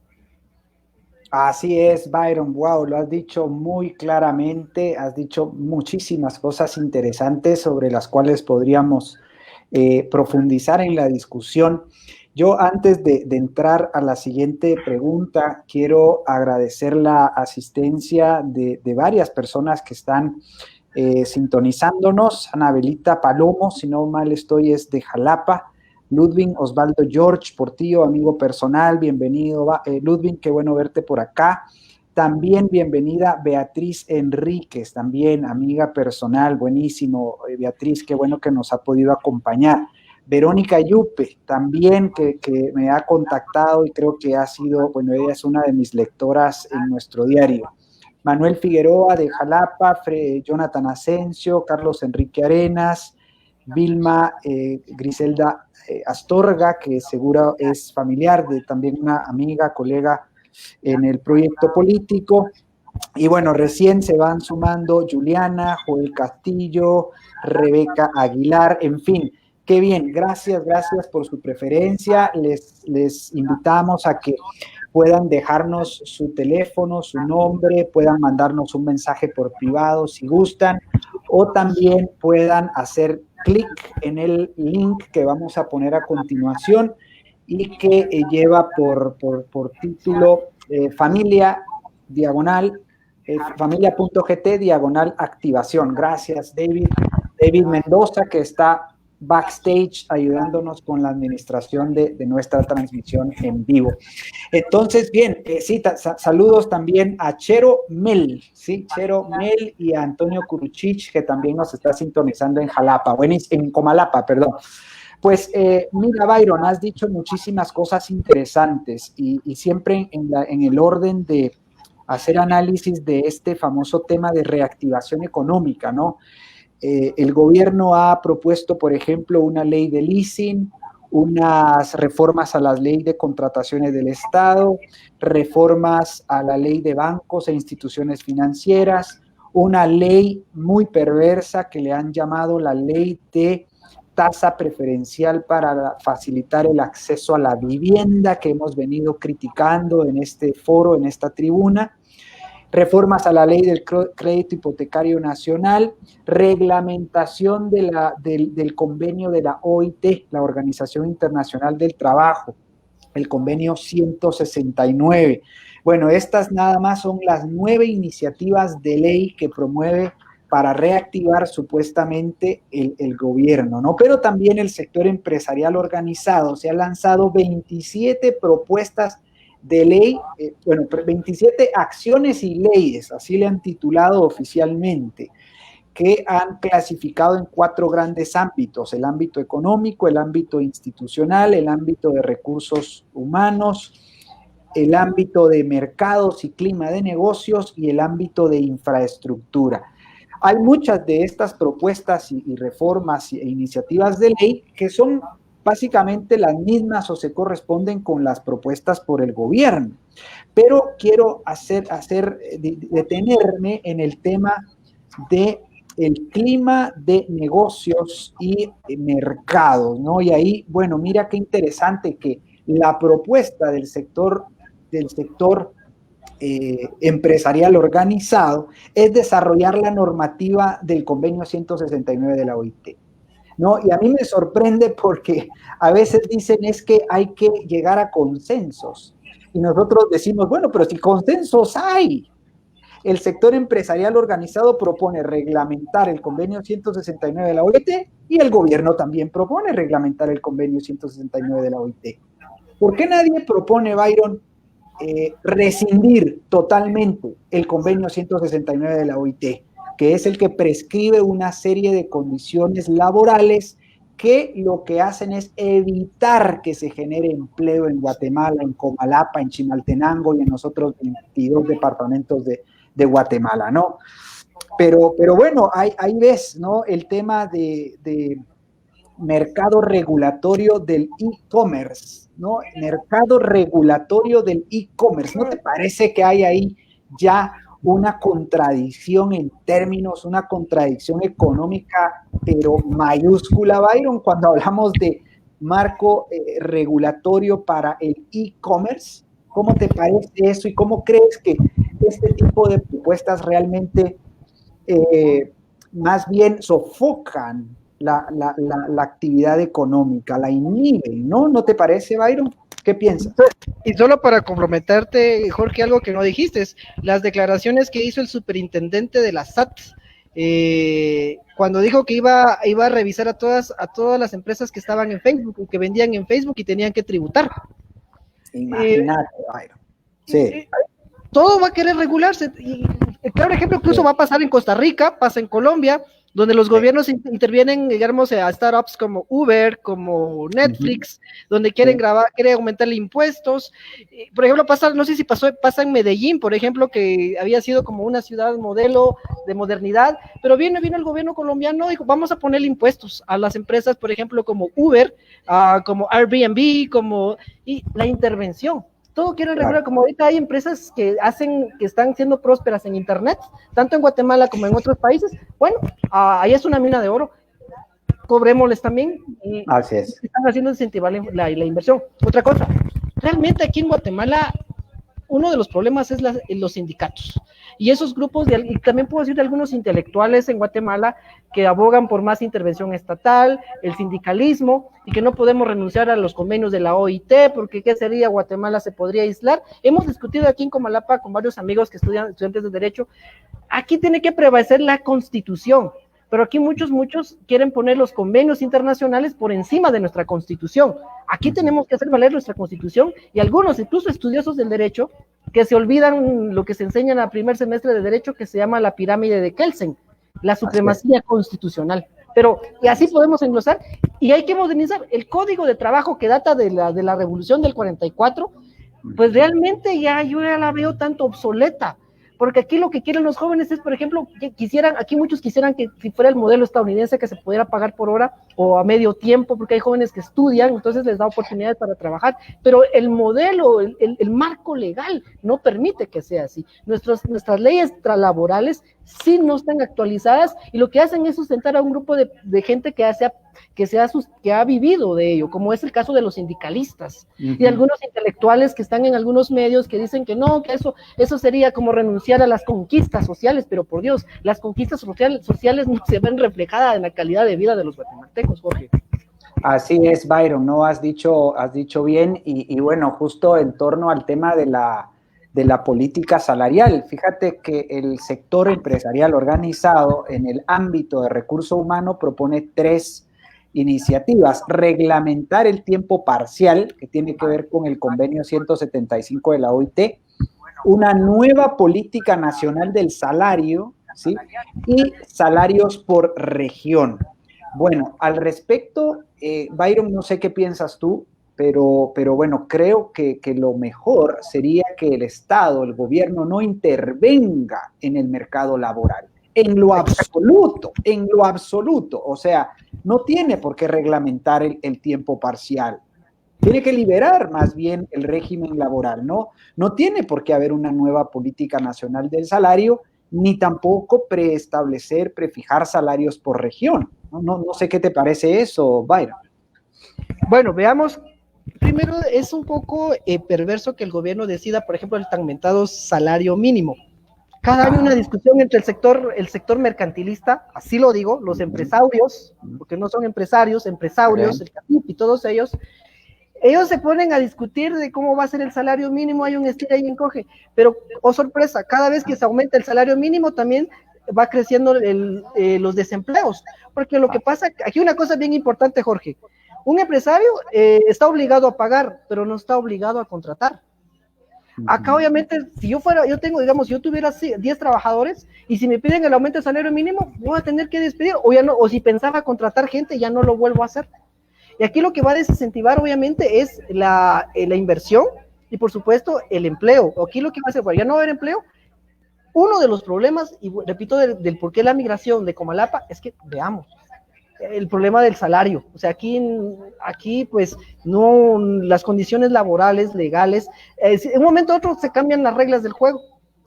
Así es, Byron, wow, lo has dicho muy claramente, has dicho muchísimas cosas interesantes sobre las cuales podríamos profundizar en la discusión. Yo, antes de entrar a la siguiente pregunta, quiero agradecer la asistencia de varias personas que están sintonizándonos. Anabelita Palomo, si no mal estoy, es de Jalapa. Ludwig Osvaldo George Portillo, amigo personal, bienvenido. Ludwig, qué bueno verte por acá. También bienvenida Beatriz Enríquez, también amiga personal, buenísimo. Beatriz, qué bueno que nos ha podido acompañar. Verónica Yupe, también que me ha contactado y creo que ha sido, bueno, ella es una de mis lectoras en nuestro diario. Manuel Figueroa de Jalapa, Jonathan Asensio, Carlos Enrique Arenas, Vilma Griselda Astorga, que seguro es familiar de también una amiga, colega en el proyecto político. Y bueno, recién se van sumando Juliana, Joel Castillo, Rebeca Aguilar, en fin. Qué bien, gracias por su preferencia. Les invitamos a que puedan dejarnos su teléfono, su nombre, puedan mandarnos un mensaje por privado si gustan, o también puedan hacer clic en el link que vamos a poner a continuación y que lleva por título familia.gt/activación. Gracias, David Mendoza, que está backstage ayudándonos con la administración de nuestra transmisión en vivo. Entonces, bien, sí, saludos también a Chero Mel, ¿sí? Chero Mel y a Antonio Curuchich, que también nos está sintonizando en Jalapa, en Comalapa, perdón. Pues mira, Byron, has dicho muchísimas cosas interesantes y siempre en el orden de hacer análisis de este famoso tema de reactivación económica, ¿no? El gobierno ha propuesto, por ejemplo, una ley de leasing, unas reformas a la ley de contrataciones del Estado, reformas a la ley de bancos e instituciones financieras, una ley muy perversa que le han llamado la ley de tasa preferencial para facilitar el acceso a la vivienda, que hemos venido criticando en este foro, en esta tribuna, reformas a la ley del crédito hipotecario nacional, reglamentación del convenio de la OIT, la Organización Internacional del Trabajo, el convenio 169. Bueno, estas nada más son las 9 iniciativas de ley que promueve para reactivar supuestamente el gobierno, ¿no? Pero también el sector empresarial organizado. Se han lanzado 27 propuestas de ley, 27 acciones y leyes, así le han titulado oficialmente, que han clasificado en 4 grandes ámbitos: el ámbito económico, el ámbito institucional, el ámbito de recursos humanos, el ámbito de mercados y clima de negocios y el ámbito de infraestructura. Hay muchas de estas propuestas y reformas e iniciativas de ley que son básicamente las mismas o se corresponden con las propuestas por el gobierno. Pero quiero detenerme en el tema de el clima de negocios y mercados, ¿no? Y ahí, bueno, mira qué interesante que la propuesta del sector empresarial organizado es desarrollar la normativa del convenio 169 de la OIT, ¿no? Y a mí me sorprende porque a veces dicen es que hay que llegar a consensos y nosotros decimos, bueno, pero si consensos hay. El sector empresarial organizado propone reglamentar el convenio 169 de la OIT y el gobierno también propone reglamentar el convenio 169 de la OIT. ¿Por qué nadie propone, Byron, rescindir totalmente el convenio 169 de la OIT, que es el que prescribe una serie de condiciones laborales que lo que hacen es evitar que se genere empleo en Guatemala, en Comalapa, en Chimaltenango y en los otros 22 departamentos de Guatemala, ¿no? Pero bueno, ahí ves, ¿no? El tema de mercado regulatorio del e-commerce, ¿no? Mercado regulatorio del e-commerce. ¿No te parece que hay ahí ya una contradicción en términos, una contradicción económica, pero mayúscula, Byron, cuando hablamos de marco regulatorio para el e-commerce? ¿Cómo te parece eso y cómo crees que este tipo de propuestas realmente más bien sofocan la actividad económica, la inhiben, ¿no? ¿No te parece, Byron? ¿Qué piensas? Y solo para comprometerte, Jorge, algo que no dijiste, las declaraciones que hizo el superintendente de la SAT, cuando dijo que iba a revisar a todas las empresas que estaban en Facebook, que vendían en Facebook y tenían que tributar. Imagínate, Byron. Sí. Todo va a querer regularse. Y el claro ejemplo incluso va a pasar en Costa Rica, pasa en Colombia, donde los gobiernos intervienen, digamos, a startups como Uber, como Netflix, donde quieren aumentarle impuestos. Por ejemplo, no sé si pasa en Medellín, por ejemplo, que había sido como una ciudad modelo de modernidad, pero vino el gobierno colombiano y dijo, vamos a ponerle impuestos a las empresas, por ejemplo, como Uber, como Airbnb, y la intervención. Todo quieren regular, como ahorita hay empresas que están siendo prósperas en internet, tanto en Guatemala como en otros países. Bueno, ahí es una mina de oro, cobrémosles también. Y así es. Están haciendo incentivar la inversión. Otra cosa, realmente aquí en Guatemala uno de los problemas es los sindicatos. Y esos grupos, y también puedo decir de algunos intelectuales en Guatemala que abogan por más intervención estatal, el sindicalismo, y que no podemos renunciar a los convenios de la OIT, porque ¿qué sería? Guatemala se podría aislar. Hemos discutido aquí en Comalapa con varios amigos que estudiantes de Derecho. Aquí tiene que prevalecer la Constitución. pero aquí muchos quieren poner los convenios internacionales por encima de nuestra Constitución. Aquí tenemos que hacer valer nuestra Constitución, y algunos, incluso estudiosos del derecho, que se olvidan lo que se enseña en el primer semestre de Derecho, que se llama la pirámide de Kelsen, la supremacía constitucional. Pero, y así podemos englosar, y hay que modernizar. El Código de Trabajo, que data de la Revolución del 44, pues realmente yo ya la veo tanto obsoleta, porque aquí lo que quieren los jóvenes es, por ejemplo, aquí muchos quisieran que si fuera el modelo estadounidense, que se pudiera pagar por hora o a medio tiempo, porque hay jóvenes que estudian, entonces les da oportunidades para trabajar, pero el modelo, el marco legal no permite que sea así. Nuestras leyes laborales sí no están actualizadas, y lo que hacen es sustentar a un grupo de gente que ha vivido de ello, como es el caso de los sindicalistas y de algunos intelectuales que están en algunos medios que dicen que no, que eso sería como renunciar a las conquistas sociales, pero por Dios, las conquistas sociales no se ven reflejadas en la calidad de vida de los guatemaltecos, Jorge. Así es, Byron, ¿no? Has dicho bien, y bueno, justo en torno al tema de la política salarial. Fíjate que el sector empresarial organizado en el ámbito de recurso humano propone 3 iniciativas: reglamentar el tiempo parcial, que tiene que ver con el convenio 175 de la OIT, una nueva política nacional del salario, ¿sí? Y salarios por región. Bueno, al respecto, Byron, no sé qué piensas tú, pero bueno, creo que lo mejor sería que el Estado, el gobierno, no intervenga en el mercado laboral, en lo absoluto, o sea, no tiene por qué reglamentar el tiempo parcial, tiene que liberar más bien el régimen laboral, ¿no? No tiene por qué haber una nueva política nacional del salario, ni tampoco prefijar salarios por región. No sé qué te parece eso, Byron. Bueno, veamos. Primero, es un poco perverso que el gobierno decida, por ejemplo, el tan mentado salario mínimo. Cada año una discusión entre el sector mercantilista, así lo digo, los empresarios, porque no son empresarios, el CACIP y todos ellos se ponen a discutir de cómo va a ser el salario mínimo, hay un estira y encoge, pero, oh sorpresa, cada vez que se aumenta el salario mínimo también va creciendo los desempleos, porque lo que pasa, aquí una cosa bien importante, Jorge, un empresario está obligado a pagar, pero no está obligado a contratar. Acá obviamente, si yo tuviera 10 trabajadores, y si me piden el aumento del salario mínimo, voy a tener que despedir, o si pensaba contratar gente, ya no lo vuelvo a hacer. Y aquí lo que va a desincentivar, obviamente, es la inversión y, por supuesto, el empleo. Aquí lo que va a hacer, ya no va a haber empleo. Uno de los problemas, y repito, del por qué la migración de Comalapa, es que, veamos, el problema del salario. O sea, aquí pues, no, las condiciones laborales, legales, en un momento u otro se cambian las reglas del juego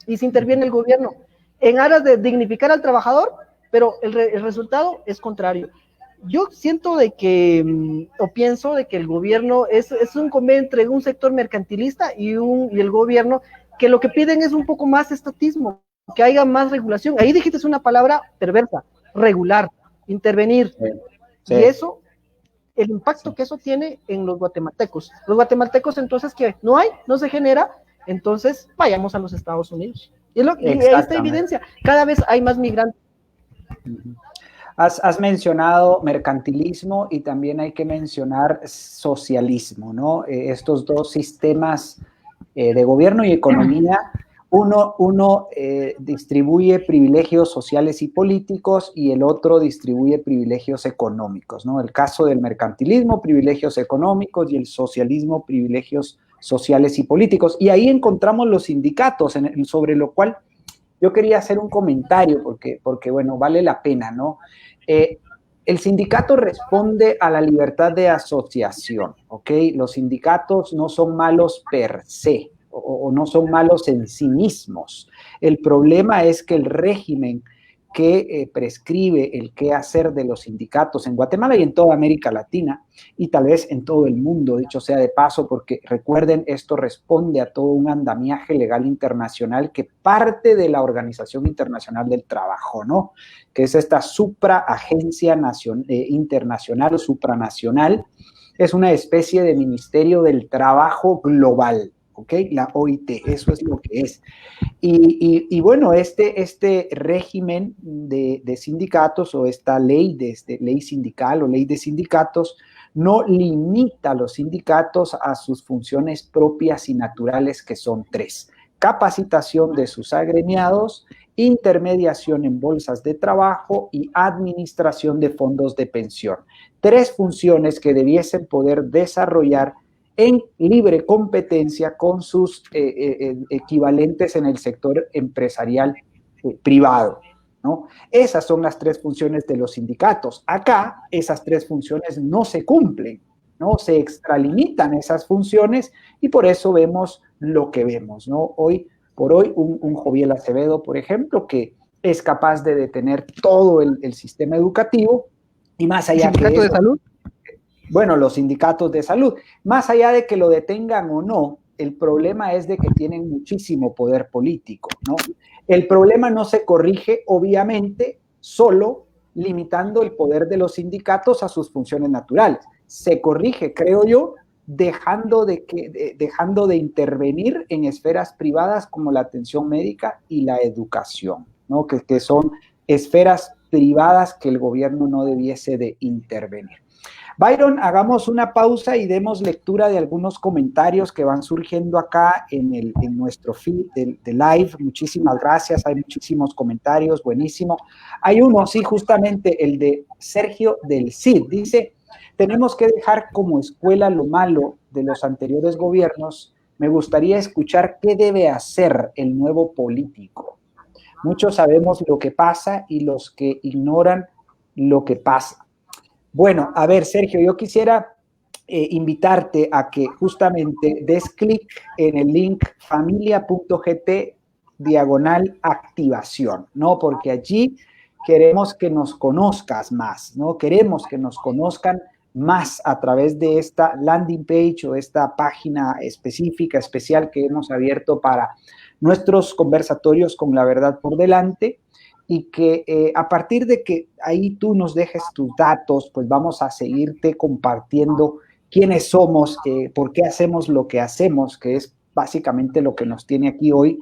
y se interviene el gobierno en aras de dignificar al trabajador, pero el resultado es contrario. Yo siento pienso de que el gobierno es un convenio entre un sector mercantilista y el gobierno, que lo que piden es un poco más estatismo, que haya más regulación. Ahí dijiste una palabra perversa: regular, intervenir. Sí. Y eso, el impacto que eso tiene en los guatemaltecos. Los guatemaltecos, entonces, que no se genera, entonces vayamos a los Estados Unidos. Y esta evidencia, cada vez hay más migrantes. Has mencionado mercantilismo y también hay que mencionar socialismo, ¿no? Estos dos sistemas de gobierno y economía, uno distribuye privilegios sociales y políticos y el otro distribuye privilegios económicos, ¿no? El caso del mercantilismo, privilegios económicos, y el socialismo, privilegios sociales y políticos. Y ahí encontramos los sindicatos, sobre lo cual yo quería hacer un comentario porque bueno, vale la pena, ¿no? El sindicato responde a la libertad de asociación, ¿ok? Los sindicatos no son malos per se, o no son malos en sí mismos. El problema es que el régimen que prescribe el qué hacer de los sindicatos en Guatemala y en toda América Latina, y tal vez en todo el mundo, dicho sea de paso, porque recuerden, esto responde a todo un andamiaje legal internacional que parte de la Organización Internacional del Trabajo, ¿no? Que es esta supraagencia internacional o supranacional, es una especie de Ministerio del Trabajo global, ¿ok? La OIT, eso es lo que es. Y bueno, este régimen de sindicatos o esta ley, ley sindical o ley de sindicatos, no limita a los sindicatos a sus funciones propias y naturales, que son 3: capacitación de sus agremiados, intermediación en bolsas de trabajo y administración de fondos de pensión. 3 funciones que debiesen poder desarrollar en libre competencia con sus equivalentes en el sector empresarial privado, ¿no? Esas son las 3 funciones de los sindicatos. Acá esas 3 funciones no se cumplen, ¿no? Se extralimitan esas funciones y por eso vemos lo que vemos, ¿no? Hoy por hoy, un Joviel Acevedo, por ejemplo, que es capaz de detener todo el sistema educativo y más allá que eso, de salud. Bueno, los sindicatos de salud, más allá de que lo detengan o no, el problema es de que tienen muchísimo poder político, ¿no? El problema no se corrige, obviamente, solo limitando el poder de los sindicatos a sus funciones naturales. Se corrige, creo yo, dejando de intervenir en esferas privadas como la atención médica y la educación, ¿no? Que son esferas privadas que el gobierno no debiese de intervenir. Byron, hagamos una pausa y demos lectura de algunos comentarios que van surgiendo acá en nuestro feed de live. Muchísimas gracias, hay muchísimos comentarios, buenísimo. Hay uno, sí, justamente el de Sergio del Cid. Dice, tenemos que dejar como escuela lo malo de los anteriores gobiernos. Me gustaría escuchar qué debe hacer el nuevo político. Muchos sabemos lo que pasa y los que ignoran lo que pasa. Bueno, a ver, Sergio, yo quisiera invitarte a que justamente des clic en el link familia.gt/activación, ¿no? Porque allí queremos que nos conozcas más, ¿no? Queremos que nos conozcan más a través de esta landing page o esta página específica, especial que hemos abierto para nuestros conversatorios con la verdad por delante. Y que a partir de que ahí tú nos dejes tus datos, pues vamos a seguirte compartiendo quiénes somos, por qué hacemos lo que hacemos, que es básicamente lo que nos tiene aquí hoy,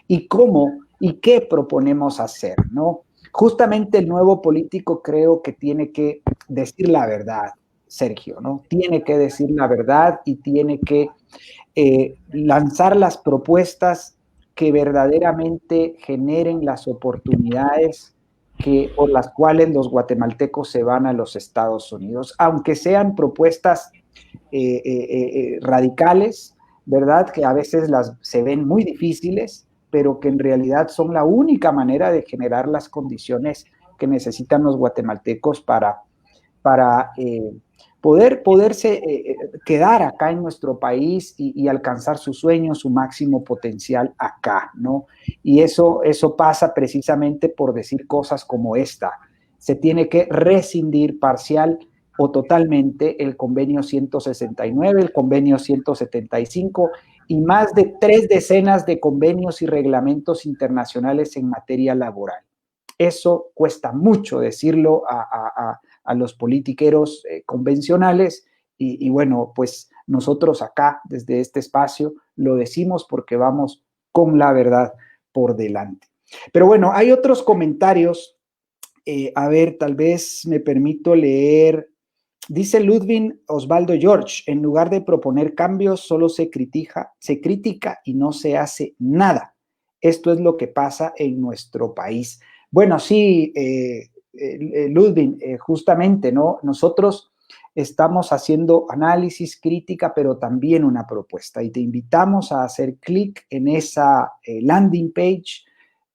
y cómo y qué proponemos hacer, ¿no? Justamente el nuevo político creo que tiene que decir la verdad, Sergio, ¿no? Tiene que decir la verdad y tiene que lanzar las propuestas que verdaderamente generen las oportunidades por las cuales los guatemaltecos se van a los Estados Unidos, aunque sean propuestas radicales, ¿verdad? Que a veces se ven muy difíciles, pero que en realidad son la única manera de generar las condiciones que necesitan los guatemaltecos para poderse quedar acá en nuestro país y alcanzar su sueño, su máximo potencial acá, ¿no? Y eso pasa precisamente por decir cosas como esta. Se tiene que rescindir parcial o totalmente el convenio 169, el convenio 175 y más de 3 decenas de convenios y reglamentos internacionales en materia laboral. Eso cuesta mucho decirlo a los politiqueros convencionales y bueno, pues nosotros acá desde este espacio lo decimos porque vamos con la verdad por delante. Pero bueno, hay otros comentarios. A ver, tal vez me permito leer. Dice Ludwig Osvaldo George, en lugar de proponer cambios, solo se critica y no se hace nada. Esto es lo que pasa en nuestro país. Bueno, sí, Ludwig, justamente, ¿no? Nosotros estamos haciendo análisis, crítica, pero también una propuesta. Y te invitamos a hacer clic en esa landing page,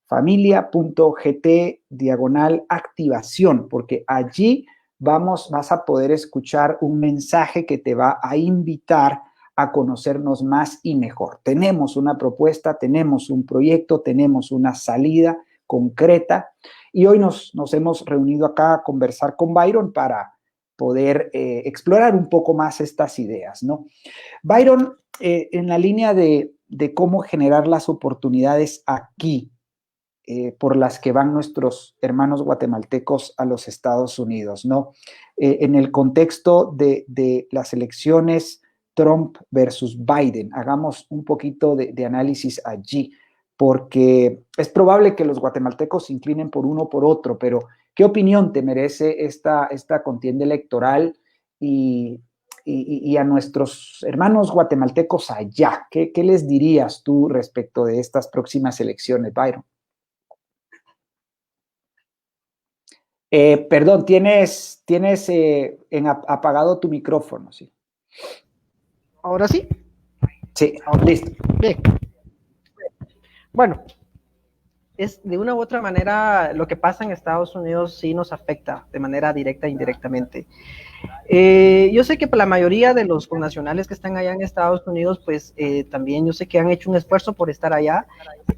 familia.gt/activación, porque allí vas a poder escuchar un mensaje que te va a invitar a conocernos más y mejor. Tenemos una propuesta, tenemos un proyecto, tenemos una salida concreta y hoy nos hemos reunido acá a conversar con Byron para poder explorar un poco más estas ideas, ¿no? Byron, en la línea de cómo generar las oportunidades aquí, por las que van nuestros hermanos guatemaltecos a los Estados Unidos, ¿no? En el contexto de las elecciones Trump versus Biden. Hagamos un poquito de análisis allí, porque es probable que los guatemaltecos se inclinen por uno o por otro, pero ¿qué opinión te merece esta contienda electoral y a nuestros hermanos guatemaltecos allá? ¿Qué les dirías tú respecto de estas próximas elecciones, Byron? Perdón, tienes apagado tu micrófono, ¿sí? ¿Ahora sí? Sí, listo. Bien. Bueno, es de una u otra manera lo que pasa en Estados Unidos sí nos afecta de manera directa e indirectamente. Yo sé que para la mayoría de los connacionales que están allá en Estados Unidos, pues también yo sé que han hecho un esfuerzo por estar allá.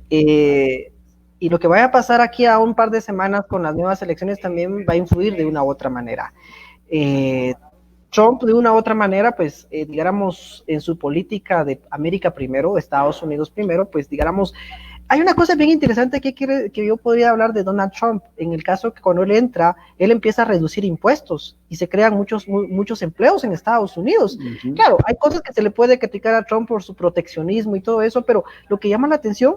Y lo que vaya a pasar aquí a un par de semanas con las nuevas elecciones también va a influir de una u otra manera. Trump, de una u otra manera, pues, digamos, en su política de América primero, Estados Unidos primero, pues, digamos, hay una cosa bien interesante que yo podría hablar de Donald Trump, en el caso que cuando él entra, él empieza a reducir impuestos y se crean muchos empleos en Estados Unidos. Uh-huh. Claro, hay cosas que se le puede criticar a Trump por su proteccionismo y todo eso, pero lo que llama la atención,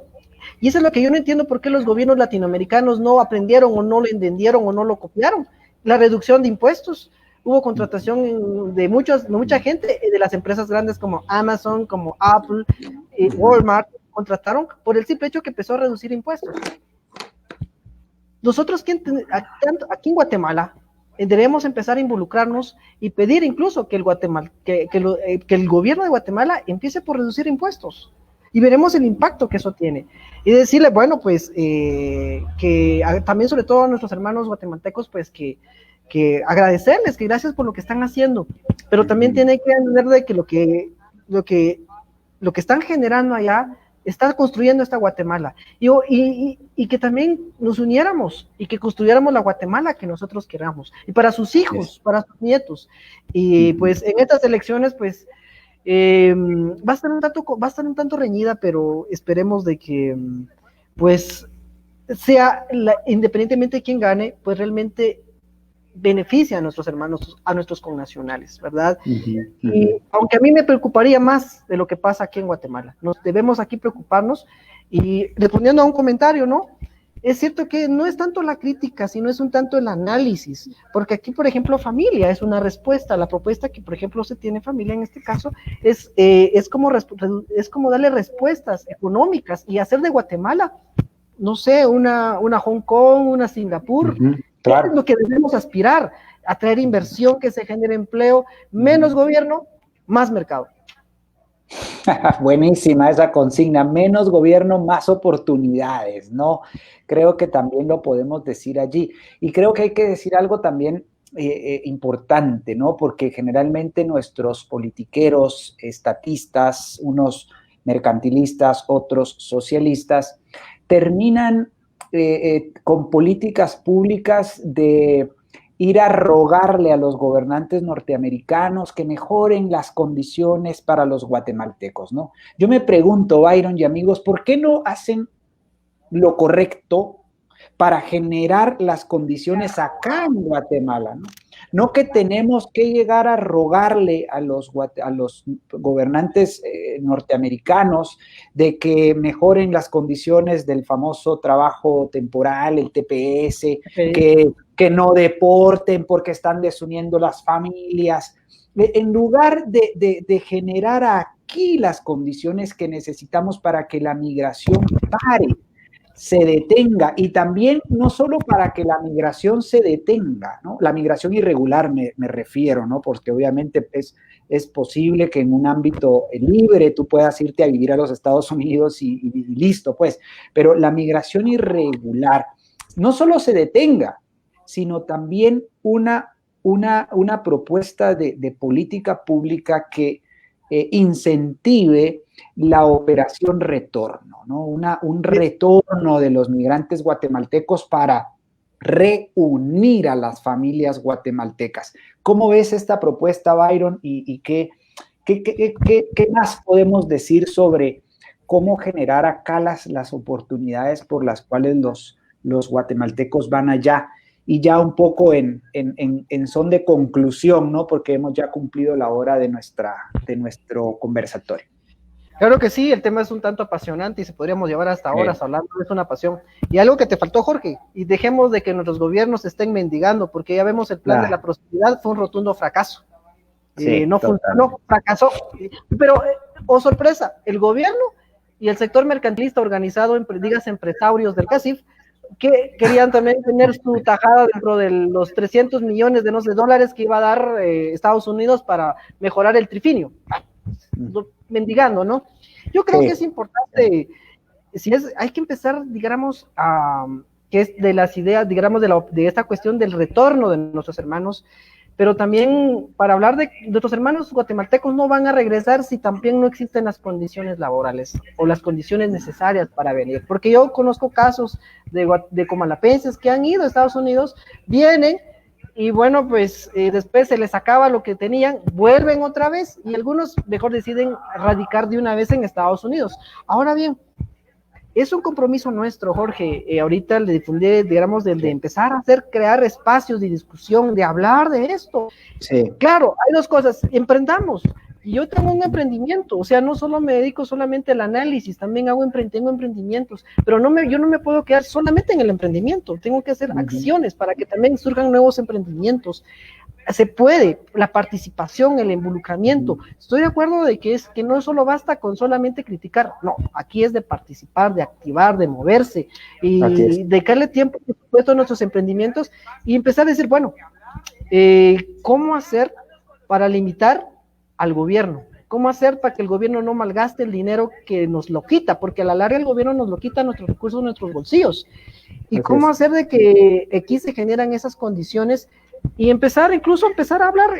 y eso es lo que yo no entiendo por qué los gobiernos latinoamericanos no aprendieron o no lo entendieron o no lo copiaron, la reducción de impuestos. Hubo contratación de mucha gente de las empresas grandes como Amazon, como Apple, Walmart, contrataron por el simple hecho que empezó a reducir impuestos. Nosotros aquí en Guatemala debemos empezar a involucrarnos y pedir incluso que el gobierno de Guatemala empiece por reducir impuestos y veremos el impacto que eso tiene. Y decirle, bueno, pues que también sobre todo a nuestros hermanos guatemaltecos, pues que agradecerles, que gracias por lo que están haciendo, pero también tienen que entender de que lo que están generando allá está construyendo esta Guatemala y que también nos uniéramos y que construyéramos la Guatemala que nosotros queramos y para sus hijos, para sus nietos. Y pues en estas elecciones pues va a estar un tanto reñida, pero esperemos de que pues sea independientemente de quién gane, pues realmente beneficia a nuestros hermanos, a nuestros connacionales, ¿verdad? Uh-huh. Y aunque a mí me preocuparía más de lo que pasa aquí en Guatemala, nos debemos aquí preocuparnos. Y respondiendo a un comentario, ¿no? Es cierto que no es tanto la crítica, sino es un tanto el análisis, porque aquí, por ejemplo, familia es una respuesta. La propuesta que, por ejemplo, se tiene familia en este caso es como darle respuestas económicas y hacer de Guatemala, no sé, una Hong Kong, una Singapur. Uh-huh. Claro. Es lo que debemos aspirar, atraer inversión, que se genere empleo, menos gobierno, más mercado. Buenísima esa consigna, menos gobierno, más oportunidades, ¿no? Creo que también lo podemos decir allí. Y creo que hay que decir algo también importante, ¿no? Porque generalmente nuestros politiqueros, estatistas, unos mercantilistas, otros socialistas, terminan con políticas públicas de ir a rogarle a los gobernantes norteamericanos que mejoren las condiciones para los guatemaltecos, ¿no? Yo me pregunto, Byron y amigos, ¿por qué no hacen lo correcto para generar las condiciones acá en Guatemala, ¿no? No que tenemos que llegar a rogarle a los gobernantes norteamericanos de que mejoren las condiciones del famoso trabajo temporal, el TPS, okay, que no deporten porque están desuniendo las familias. En lugar de generar aquí las condiciones que necesitamos para que la migración pare, se detenga, y también no solo para que la migración se detenga, ¿no? La migración irregular me refiero, ¿no? Porque obviamente es posible que en un ámbito libre tú puedas irte a vivir a los Estados Unidos y listo, pues, pero la migración irregular no solo se detenga, sino también una propuesta de política pública que incentive la operación retorno, ¿no? Un retorno de los migrantes guatemaltecos para reunir a las familias guatemaltecas. ¿Cómo ves esta propuesta, Byron? ¿Y qué más podemos decir sobre cómo generar acá las oportunidades por las cuales los guatemaltecos van allá? y ya un poco en son de conclusión, ¿no? Porque hemos ya cumplido la hora de nuestro conversatorio. Claro que sí, el tema es un tanto apasionante y se podríamos llevar hasta horas hablando, es una pasión. Y algo que te faltó, Jorge, y dejemos de que nuestros gobiernos estén mendigando, porque ya vemos el plan de la prosperidad fue un rotundo fracaso. Sí, no funcionó, fracasó. Pero, oh sorpresa, el gobierno y el sector mercantilista organizado, dígase empresarios del CACIF, que querían también tener su tajada dentro de los 300 millones de dólares que iba a dar Estados Unidos para mejorar el trifinio. Mendigando, ¿no? Yo creo que es importante, hay que empezar, digamos, que es de las ideas, digamos, de esta cuestión del retorno de nuestros hermanos, pero también para hablar de nuestros hermanos guatemaltecos no van a regresar si también no existen las condiciones laborales o las condiciones necesarias para venir, porque yo conozco casos de comalapenses que han ido a Estados Unidos, vienen, y bueno, pues después se les acaba lo que tenían, vuelven otra vez y algunos mejor deciden radicar de una vez en Estados Unidos. Ahora bien, es un compromiso nuestro, Jorge, ahorita le difundí, digamos, de empezar a crear espacios de discusión, de hablar de esto. Sí. Claro, hay dos cosas, emprendamos. Yo tengo un emprendimiento, o sea, no solo me dedico solamente al análisis, también tengo emprendimientos, pero yo no me puedo quedar solamente en el emprendimiento, tengo que hacer acciones para que también surjan nuevos emprendimientos. Se puede, la participación, el involucramiento. Estoy de acuerdo de que no solo basta con solamente criticar, no, aquí es de participar, de activar, de moverse y dedicarle tiempo, por supuesto, a nuestros emprendimientos y empezar a decir, bueno, ¿cómo hacer para limitar al gobierno? ¿Cómo hacer para que el gobierno no malgaste el dinero que nos lo quita? Porque a la larga el gobierno nos lo quita nuestros recursos, nuestros bolsillos. ¿Y cómo hacer de que aquí se generan esas condiciones? Y incluso empezar a hablar,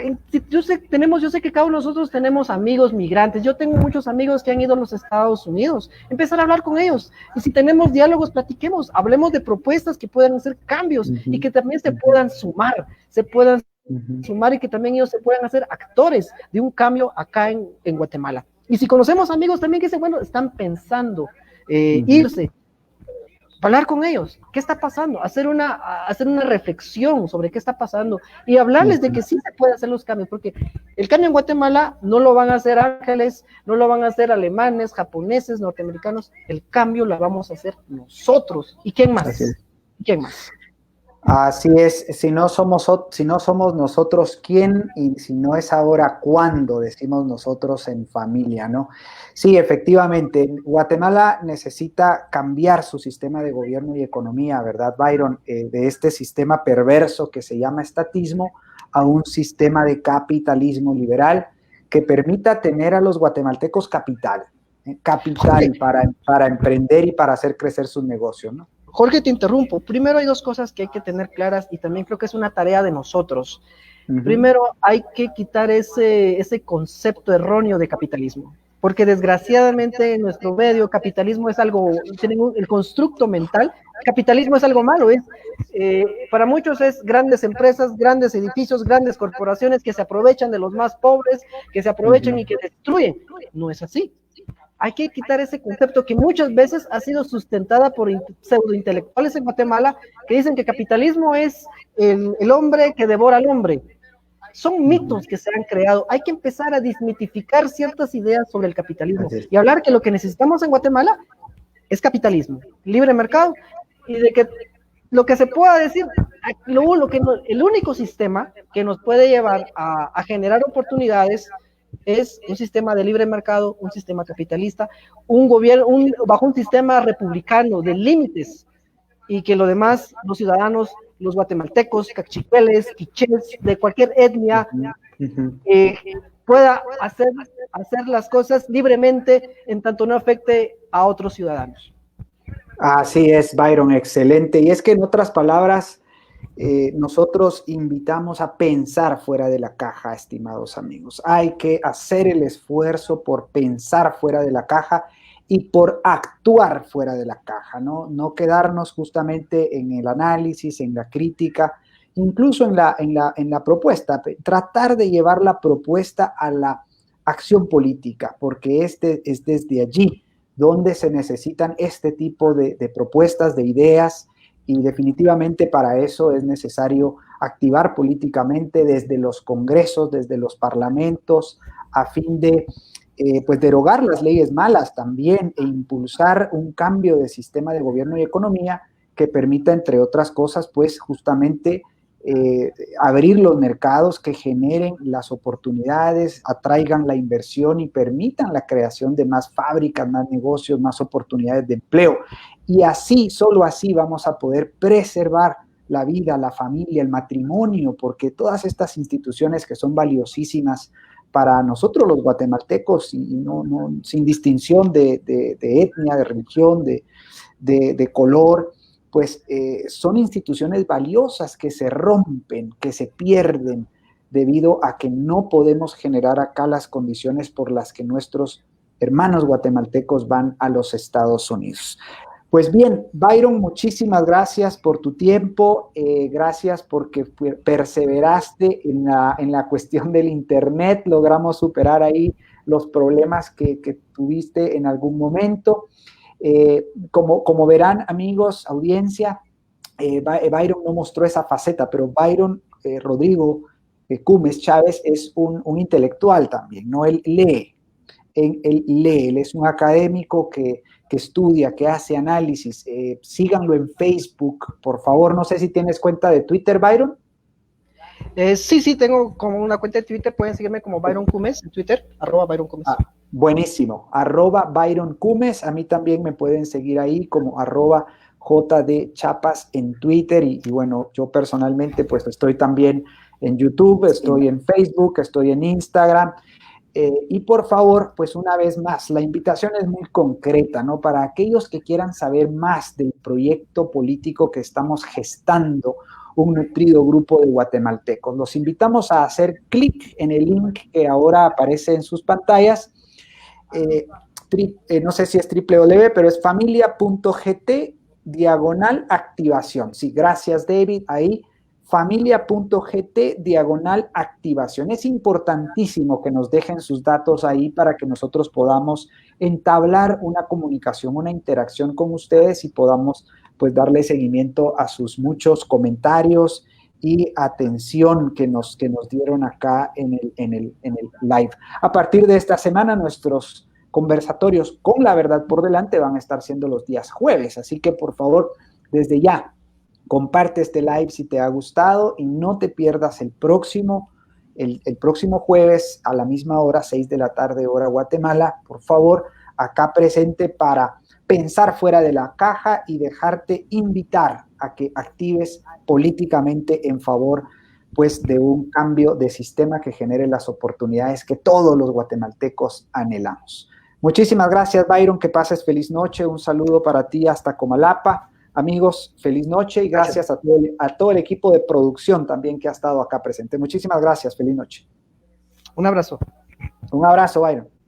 yo sé que cada uno de nosotros tenemos amigos migrantes, yo tengo muchos amigos que han ido a los Estados Unidos, empezar a hablar con ellos, y si tenemos diálogos, platiquemos, hablemos de propuestas que puedan hacer cambios, y que también se puedan sumar y que también ellos se puedan hacer actores de un cambio acá en Guatemala. Y si conocemos amigos también que dicen, bueno, están pensando irse, hablar con ellos, ¿qué está pasando? Hacer una reflexión sobre qué está pasando y hablarles de que sí se puede hacer los cambios, porque el cambio en Guatemala no lo van a hacer ángeles, no lo van a hacer alemanes, japoneses, norteamericanos, el cambio lo vamos a hacer nosotros. ¿Y quién más? ¿Quién más? Así es, si no somos nosotros, ¿quién? Y si no es ahora, ¿cuándo? Decimos nosotros en familia, ¿no? Sí, efectivamente, Guatemala necesita cambiar su sistema de gobierno y economía, ¿verdad, Byron? De este sistema perverso que se llama estatismo a un sistema de capitalismo liberal que permita tener a los guatemaltecos capital para emprender y para hacer crecer sus negocios, ¿no? Jorge, te interrumpo. Primero hay dos cosas que hay que tener claras y también creo que es una tarea de nosotros. Primero hay que quitar ese concepto erróneo de capitalismo, porque desgraciadamente en nuestro medio capitalismo es algo, el constructo mental, capitalismo es algo malo, para muchos es grandes empresas, grandes edificios, grandes corporaciones que se aprovechan de los más pobres, que se aprovechan y que destruyen. No es así. Hay que quitar ese concepto que muchas veces ha sido sustentada por pseudointelectuales en Guatemala que dicen que capitalismo es el hombre que devora al hombre. Son mitos que se han creado. Hay que empezar a desmitificar ciertas ideas sobre el capitalismo y hablar que lo que necesitamos en Guatemala es capitalismo, libre mercado, y de que lo que se pueda decir, el único sistema que nos puede llevar a generar oportunidades es un sistema de libre mercado, un sistema capitalista, bajo un sistema republicano de límites, y que lo demás, los ciudadanos, los guatemaltecos, cachicueles, quichés, de cualquier etnia, pueda hacer las cosas libremente en tanto no afecte a otros ciudadanos. Así es, Byron, excelente. Y es que en otras palabras, nosotros invitamos a pensar fuera de la caja, estimados amigos. Hay que hacer el esfuerzo por pensar fuera de la caja y por actuar fuera de la caja, ¿no? No quedarnos justamente en el análisis, en la crítica, incluso en la propuesta, tratar de llevar la propuesta a la acción política, porque es desde allí donde se necesitan este tipo de propuestas, de ideas, y definitivamente para eso es necesario activar políticamente desde los congresos, desde los parlamentos, a fin de pues derogar las leyes malas también e impulsar un cambio de sistema de gobierno y economía que permita, entre otras cosas, pues justamente abrir los mercados que generen las oportunidades, atraigan la inversión y permitan la creación de más fábricas, más negocios, más oportunidades de empleo. Y así, solo así vamos a poder preservar la vida, la familia, el matrimonio, porque todas estas instituciones que son valiosísimas para nosotros los guatemaltecos y no, sin distinción de etnia, de religión, de color, pues son instituciones valiosas que se rompen, que se pierden debido a que no podemos generar acá las condiciones por las que nuestros hermanos guatemaltecos van a los Estados Unidos. Pues bien, Byron, muchísimas gracias por tu tiempo, gracias porque perseveraste en la cuestión del internet, logramos superar ahí los problemas que tuviste en algún momento. Como verán, amigos, audiencia, Byron no mostró esa faceta, pero Byron Rodrigo Cumes Chávez es un intelectual también, ¿no? Él lee, él es un académico que estudia, que hace análisis. Síganlo en Facebook, por favor. No sé si tienes cuenta de Twitter, Byron. Sí, tengo como una cuenta de Twitter, pueden seguirme como Byron Cumes en Twitter, @Byron Cumes. Buenísimo, @Byron Cumes, a mí también me pueden seguir ahí como @JD Chapas en Twitter y bueno, yo personalmente pues estoy también en YouTube, estoy en Facebook, estoy en Instagram. Y por favor, pues una vez más, la invitación es muy concreta, ¿no? Para aquellos que quieran saber más del proyecto político que estamos gestando, un nutrido grupo de guatemaltecos. Los invitamos a hacer clic en el link que ahora aparece en sus pantallas. No sé si es www, pero es familia.gt/activación. Sí, gracias, David. Ahí familia.gt/activación. Es importantísimo que nos dejen sus datos ahí para que nosotros podamos entablar una comunicación, una interacción con ustedes y podamos pues darle seguimiento a sus muchos comentarios y atención que nos dieron acá en el live. A partir de esta semana nuestros conversatorios con la verdad por delante van a estar siendo los días jueves, así que por favor desde ya comparte este live si te ha gustado y no te pierdas el próximo jueves a la misma hora, 6 de la tarde, hora Guatemala. Por favor, acá presente para pensar fuera de la caja y dejarte invitar a que actives políticamente en favor pues, de un cambio de sistema que genere las oportunidades que todos los guatemaltecos anhelamos. Muchísimas gracias, Byron. Que pases feliz noche. Un saludo para ti hasta Comalapa. Amigos, feliz noche y gracias a todo el equipo de producción también que ha estado acá presente. Muchísimas gracias, feliz noche. Un abrazo. Un abrazo, Byron.